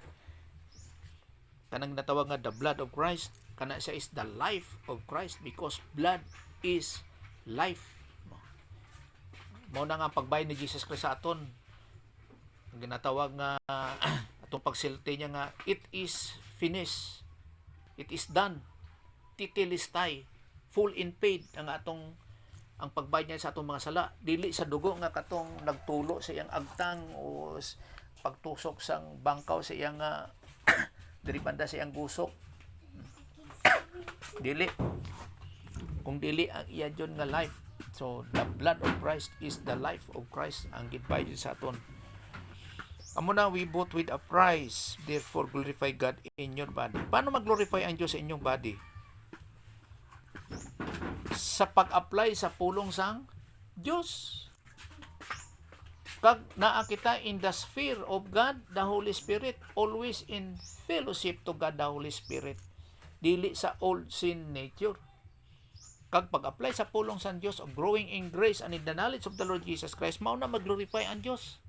Kanang ginatawag nga the blood of Christ, kana siya is the life of Christ because blood is life, no? Mao na nga pagbayad ni Jesus Christ sa aton. Ang ginatawag nga atong pagsilti niya nga it is finished, it is done, titilistay, full in paid ang pagbayad niya sa atong mga sala, dili sa dugo nga katong nagtulo sa iyang agtang o pagtusok sang bangkaw sa iyang diri banda sa iyang gusok. Dili, kung dili ang iya dyon nga life. So the blood of Christ is the life of Christ ang gibayad sa aton. Amo na we bought with a price, therefore glorify God in your body. Paano mag-glorify ang Diyos sa inyong body? Sa pag-apply sa pulong sang Diyos. Kag naa kita in the sphere of God, the Holy Spirit, always in fellowship to God, the Holy Spirit. Dili sa old sin nature. Kag pag-apply sa pulong sang Diyos of growing in grace and in the knowledge of the Lord Jesus Christ, mao na mag-glorify ang Diyos.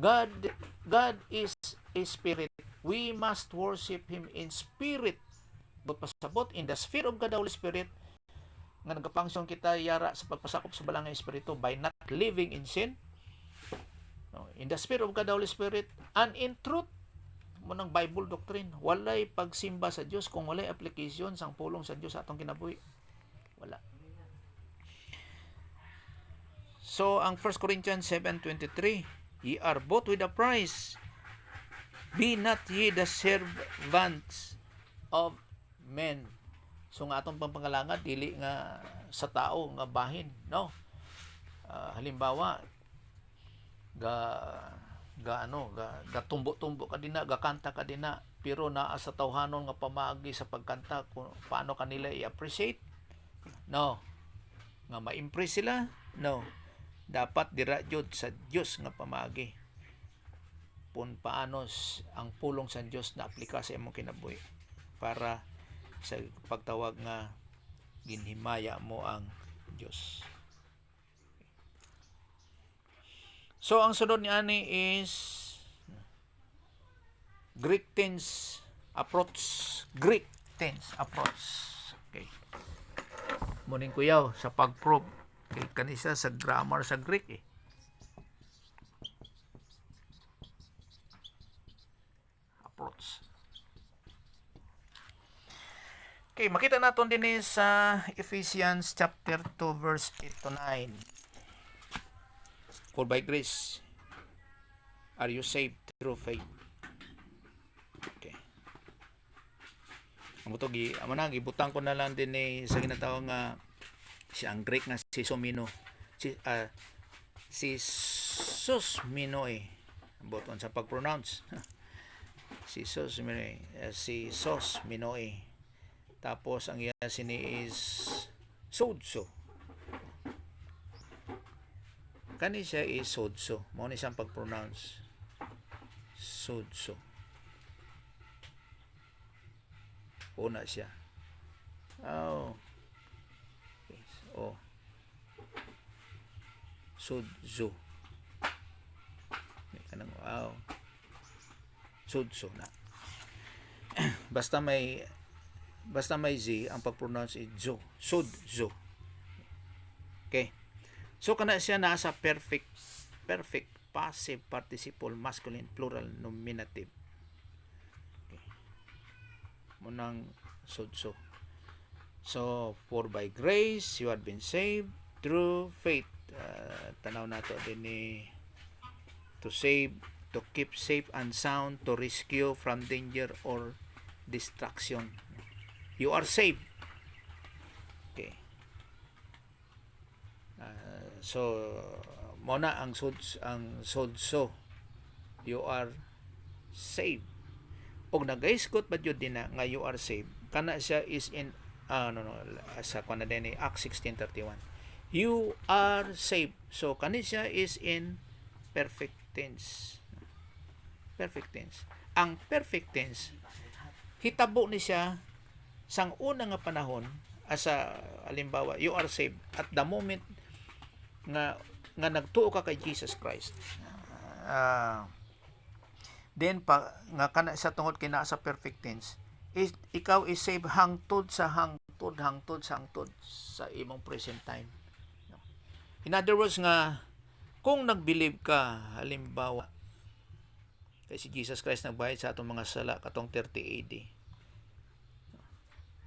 God is a spirit. We must worship Him in spirit but pasabot in the sphere of God the Holy Spirit nga nagapangsyon kita yara sa pagpasakop sa balang nga espiritu by not living in sin. No, in the sphere of God the Holy Spirit and in truth mo ng Bible doctrine. Walay pagsimba sa Dios kung walay application sang pulong sa Dios sa atong kinabuhi. Wala. So ang 1 Corinthians 7:23, ye are bought with a price. Be not ye the servants of men. So nga atong pampangalangad dili nga sa tao nga bahin, no? Halimbawa ga tumbo-tumbo ka dina, ga kanta ka dina, pero naa sa tawhanon nga pamaagi sa pagkanta kung paano kanila i-appreciate. No. Nga ma-impress sila. No. Dapat dira jud sa Dios nga pamaagi. Kung paano ang pulong sa Dios na aplika sa imong kinabuhi para sa pagtawag nga ginhimaya mo ang Dios. So ang sunod ni ani is Greek tense approach. Greek tense approach. Okay. Muning kuyaw sa pag-prove kay kanisa sa grammar sa Greek eh. Approach. Okay, makita natin din sa Ephesians chapter 2 verse 8 to 9. For by grace are you saved through faith. Okay. Amo na gibutang ko na lang din sa ginatawag nga si ang Greek nga si Somino. Si Sosminoe. Boton sa pag-pronounce. Si Sosminoe. Tapos ang iya sini is Sodso. Kani siya is Sodso. Mao ni siyang pag-pronounce. Sodso. Una siya. Oh. Oh. Sudso. Kanang wow. Sudso na. basta may Z ang pag-pronounce is zo. Sudzo. Okay. So kana siya nasa perfect passive participle masculine plural nominative. Okay. Munang sudso. So, for by grace you have been saved through faith. Tanaw nato din ni to save, to keep safe and sound, to rescue from danger or destruction. You are saved. Okay. So, muna ang sodso. You are saved. Og nag-iskot ba yun din na nga you are saved? Kana siya is in sa kanadeni Acts 16:31. You are saved. So kani siya is in perfect tense. Perfect tense. Ang perfect tense hitabo ni siya sang una nga panahon asa halimbawa you are saved at the moment nga nagtuo ka kay Jesus Christ. Then pa nga kana sa tungod kay naa sa perfect tense is ikaw is saved hangtod sa imong present time. In other words nga kung nag-believe ka halimbawa kay si Jesus Christ nagbayad sa atong mga sala katong 30 AD.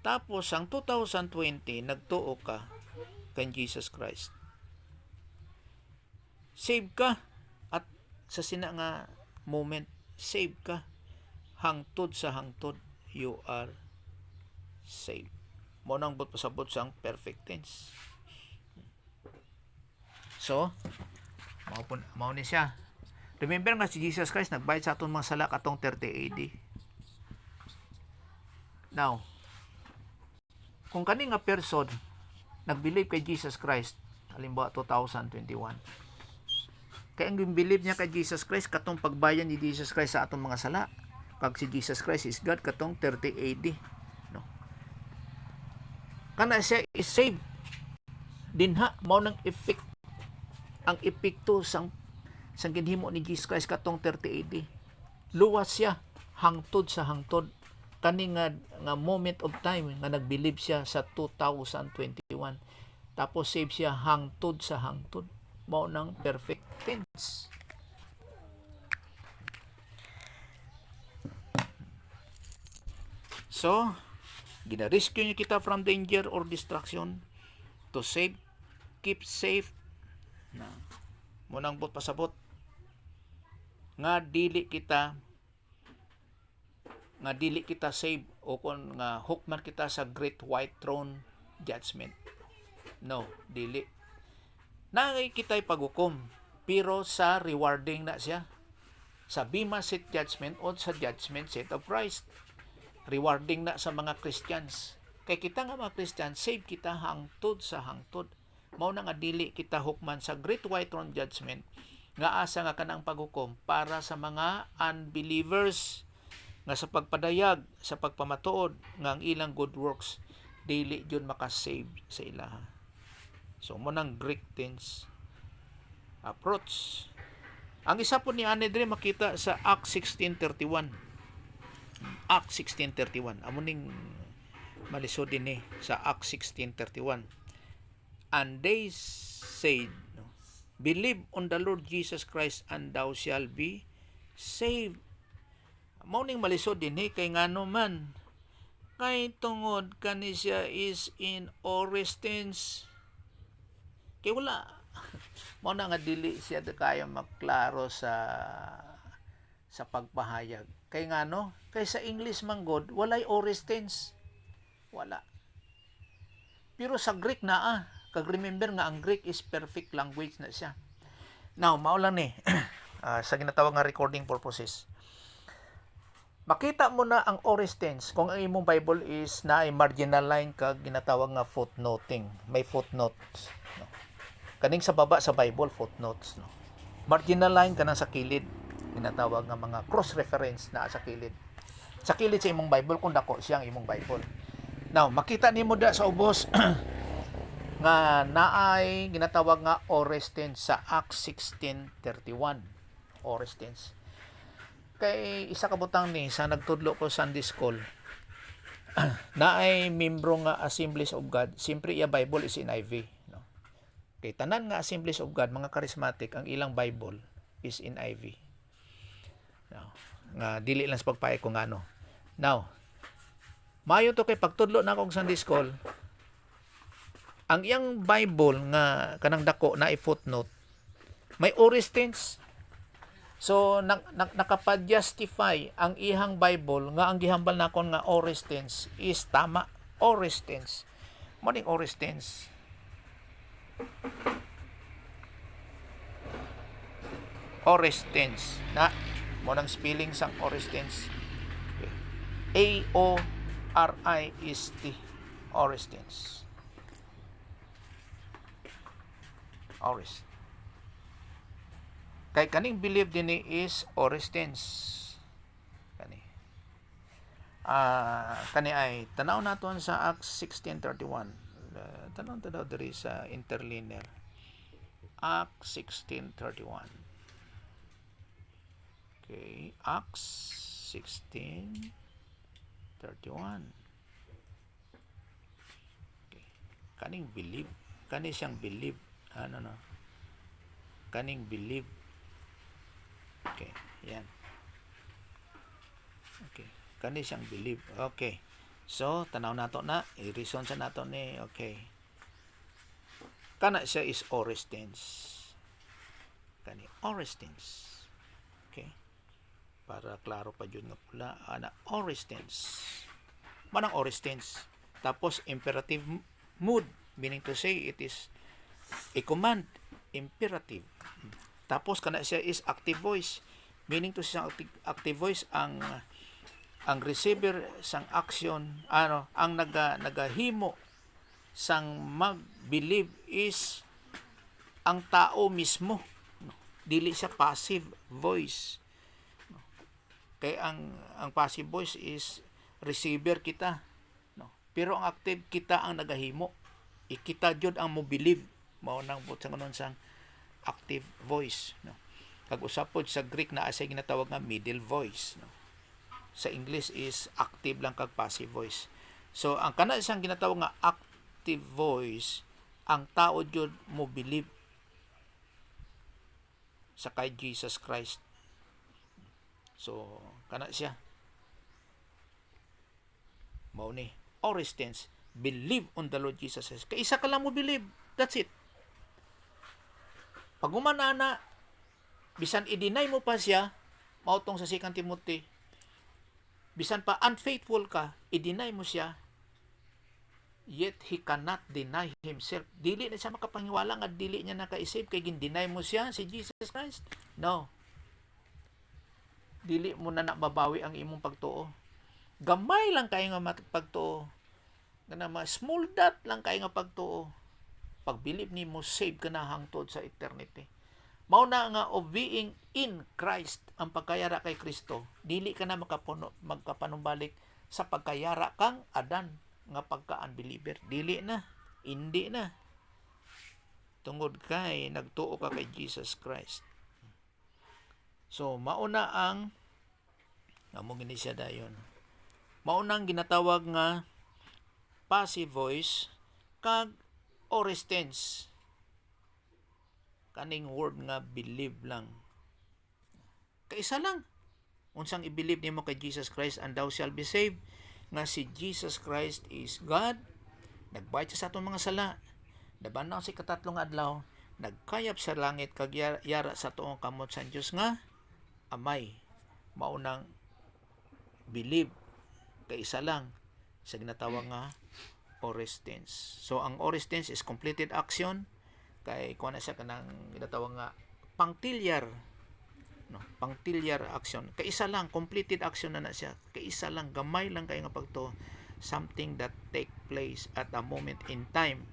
Tapos ang 2020 nagtuo ka kay Jesus Christ. Save ka at sa sina nga moment save ka hangtod sa hangtod you are saved. Mo nang pasabot sa ang perfect tense. So, mao ni siya. Remember nga si Jesus Christ nagbayad sa atong mga sala katong 30 AD. Now, kung kani nga person nag-believe kay Jesus Christ, halimbawa 2021. Kaya ang believe niya kay Jesus Christ katong pagbayan ni Jesus Christ sa atong mga sala. Kag si Jesus Christ is God katong 30 AD. No. Kana siya is saved. Dinha mao nang effect ang epekto sang ginhimo ni Jesus Christ katong 30 AD. Luwas siya hangtod sa hangtod kani nga moment of time nga nag-believe siya sa 2021, tapos save siya hangtod sa hangtod, mao nang perfect tense. So gina-rescue niya kita from danger or destruction to save, keep safe na munang bot pasabot nga dili kita save o kung nga hukman kita sa great white throne judgment. No, dili. Nangay kita'y paghukom, pero sa rewarding na siya. Sa Bema Seat Judgment o sa Judgment Seat of Christ. Rewarding na sa mga Christians. Kay kita nga mga Christians, save kita hangtod sa hangtod. Mao na nga dili kita hukman sa great white throne judgment nga asa nga kanang paghukom para sa mga unbelievers nga sa pagpadayag, sa pagpamatuod nga ang ilang good works dili jud makasave sa ilaha. So mo nang Greek tense approach. Ang isa po ni ani dire makita sa Acts 16:31. Acts 16:31. Amo ning malisod din sa Acts 16:31. And they said, believe on the Lord Jesus Christ and thou shalt be saved. Mao ning malisod din kay ngano man kay tungod kani siya is in aorist tense. Kay wala mao na nga dili siya kaya maklaro sa pagpahayag. Kay ngano? Kay sa English man god walay aorist tense. Wala. Pero sa Greek naa, kag remember nga ang Greek is perfect language na siya. Now, mao lang ni sa ginatawag nga recording purposes. Makita mo na ang aorist tense kung ang imong Bible is na marginal line kag ginatawag nga footnoting. May footnotes. No? Kaning sa baba sa Bible, footnotes. No? Marginal line kanang sa kilid. Ginatawag nga mga cross-reference na sa kilid. Sa kilid sa imong Bible kung dako siyang imong Bible. Now, makita nimo da sa ubos nga naay ginatawag nga aorist tense sa Acts 16:31. Aorist tense. Kay isa ka butang ni sa nagtudlo ko Sunday school naay membro nga Assemblies of God, siyempre iya Bible is NIV, no? Kay tanan nga Assemblies of God mga charismatic ang ilang Bible is NIV, no? Nga dili lang sa pagpaay kung ano. Now mayo to kay pagtudlo na akong Sunday school, ang iyang Bible nga kanang dako na i-footnote may aorist tense. So nakapa-justify ang ihang Bible nga ang gihambal nakon nga aorist tense is tama. Aorist tense. Mo ning aorist tense. Aorist tense na mo nang spelling sang aorist tense. Okay. A-O-R-I-S-T. Aorist tense. Aorist. Kay kaning believe din is aorist tense. Kani ay tanaw naton sa Acts 16:31. Tanaw ta daw diri sa interlinear. Acts 16:31. Okay, Acts 16:31. Okay. Kaning believe, kani siyang believe. Kaning believe. Okay, yan. Okay, kani siyang believe. Okay. So, tanaw nato na, i-reason sa nato ni, okay. Kana siya is aorist tense. Kani aorist tense. Okay. Para klaro pa jud nga pula, ana aorist tense. Manang aorist tense. Tapos imperative mood, meaning to say it is a command, imperative. Tapos kana siya is active voice, meaning to say active voice ang receiver sang action, ang nagahimo sang mag-believe is ang tao mismo, no? Dili siya passive voice, no? Kay ang passive voice is receiver kita, no? Pero ang active kita ang nagahimo, ikita jud ang mo believe, mao nang but sa kanon sang active voice, no? Kag usapod sa Greek na asay ginatawag nga middle voice, no? sa English is active lang kag passive voice. So ang kana siyang ginatawag nga active voice, ang tao jud mo believe sa kay Jesus Christ. So kana siya mao ni Orestens, believe on the Lord Jesus Christ. Kay isa ka lang mo believe, that's it. Pag umanana, bisan i-deny mo pa siya, mautong sa 2 Timothy, bisan pa unfaithful ka, i-deny mo siya, yet he cannot deny himself. Dili na siya makapangiwala nga dili niya naka-isip kay gin-deny mo siya si Jesus Christ. No. Dili mo na nababawi ang imong pagtuo. Gamay lang kayo nga pagtuo. Kana small dot lang kayo nga pagtuo. Pag believe nimo, save ka na hangtod sa eternity. Mao na nga of being in Christ, ang pagkayara kay Kristo, dili ka na magkapanumbalik sa pagkayara kang Adan nga pagka-unbeliever. Dili na, hindi na. Tungod kay nagtuo ka kay Jesus Christ. So mauna ang amo gini siya dayon. Mauna ang ginatawag nga passive voice kag Orestens, kaning word nga believe lang. Kaisa lang. Unsang i-believe nimo kay Jesus Christ and thou shall be saved, nga si Jesus Christ is God, nagbayad siya sa atong mga sala, nabanaw si katatlong adlaw, nagkayap sa langit kag yara sa tuong kamot sa Dios nga Amay. Maunang believe, kaisa lang sa ginatawag nga Orestens. So ang Orestens is completed action, kay kuha na siya kanang ginatawag nga punctiliar, no, punctiliar action. Kaisa lang, completed action na siya. Kaisa lang, gamay lang kay nga pagto, something that take place at a moment in time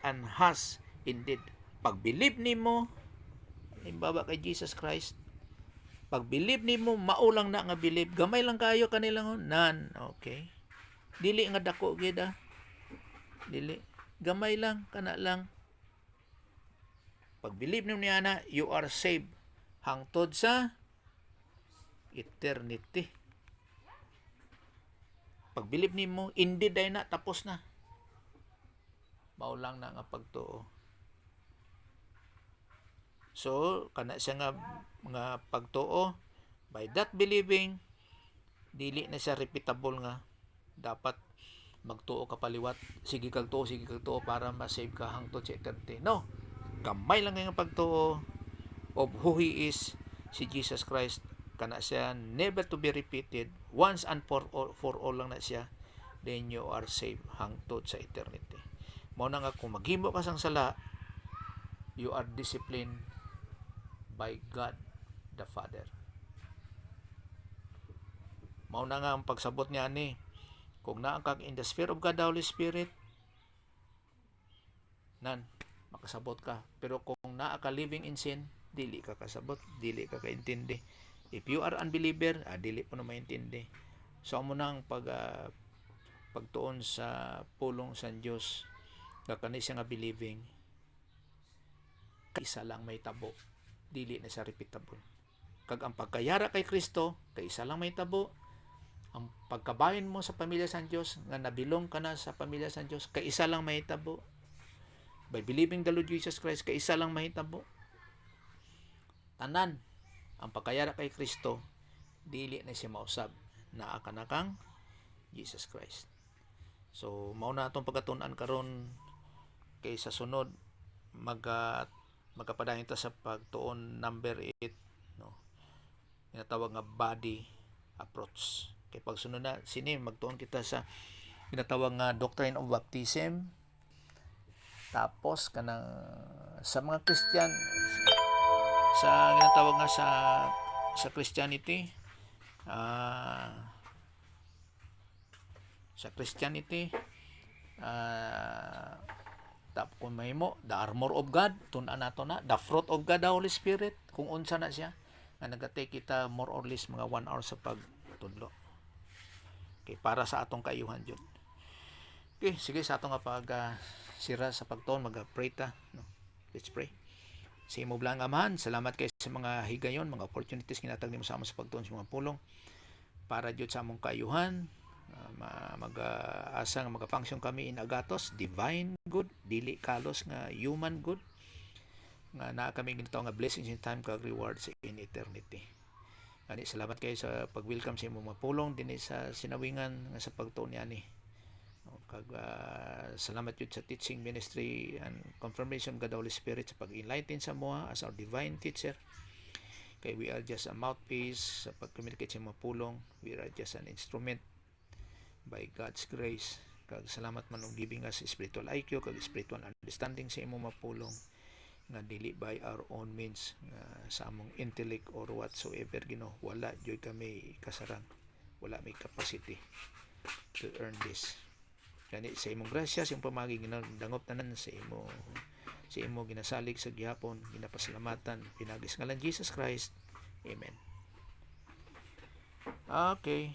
and has indeed. Pag believe nimo, halimbawa kay Jesus Christ, pag believe nimo, maulang na nga believe, gamay lang kayo kanilang nan, okay. Dili nga dako gid dili, gamay lang, kana lang. Pag believe nimo niya na, you are saved hangtod sa eternity. Pag believe nimo, indeed ay na, tapos na. Maulang na nga pagtuo. So kana siya nga pagtuo, by that believing, dili na siya repeatable nga dapat magtuo ka paliwat, sige kag tuo para ma-save ka hangtod sa eternity. No, gamay lang nga pagtuo of who He is, si Jesus Christ. Kana siya never to be repeated, once and for all lang na siya, then you are saved hangtod sa eternity. Mao na nga kung maghimo ka sang sala, you are disciplined by God the Father. Mao na nga ang pagsabot niya ni, kung naa kag in the sphere of God the Holy Spirit, nan makasabot ka. Pero kung naa ka living in sin, dili ka kasabot, dili ka kaintindi. If you are unbeliever, dili po na maintindi. So amo nang pagtuon sa pulong sa Dios, kakani siya nga believing, kaisa lang may tabo, dili na siya repeatable. Kag ang pagkayara kay Kristo, kaisa lang may tabo. Ang pagkabahin mo sa pamilya sa Diyos, nga nabilong ka na sa pamilya sa Diyos, kaisa lang mahitabo. By believing the Lord Jesus Christ, kaisa lang mahitabo. Tanan, ang pagkayara kay Kristo, dili na siya mausab, naa ka na kang Jesus Christ. So mao na atong pagkatun-an karon, kay sa sunod magkapadayon ta sa pagtuon number 8, no, ginatawag nga body approach. Kay pagsunod na sini magtuon kita sa ginatawag nga doctrine of baptism, tapos kanang sa mga Christian, sa ginatawag nga sa Christianity, kung mahimo, the armor of God, tun-an nato na, the fruit of God, the Holy Spirit, kung unsa na siya, nga nagatake kita more or less mga 1 hour sa pagtudlo. Okay, para sa atong kaayuhan yun. Okay, sige, sa atong sira sa pagtuon, mag-pray ta. No? Let's pray. Sa imo blang Amahan, salamat kay sa mga higayon, mga opportunities kinatag nimo sa amo sa pagtuon sa mga pulong. para jud sa among kaayuhan, mag-asa nga magafunction kami in agatos divine good, dili kalos nga human good, nga naa kami ginataw nga blessings in time kag rewards in eternity. Ani salamat kayo sa pag-welcome sa imong mapulong dinhi sa sinawingan nga sa pagtuon niani. Kag salamat yun sa teaching ministry and confirmation God the Holy Spirit sa pag-enlighten sa moa as our divine teacher. Kay we are just a mouthpiece sa pag-communicate sa mapulong. We are just an instrument by God's grace. Kag salamat man og giving us spiritual IQ kag spiritual understanding sa imong mapulong, nga dili by our own means, nga sa among intellect or whatsoever, Ginoo. Wala joy kami kasarang, wala may capacity to earn this. Gani sa imong grasya, sa imong pamagi, ginadangop tanan sa imo ginasalig sa gihapon, ginapasalamatan pinagis ngalan Jesus Christ. Amen. Okay.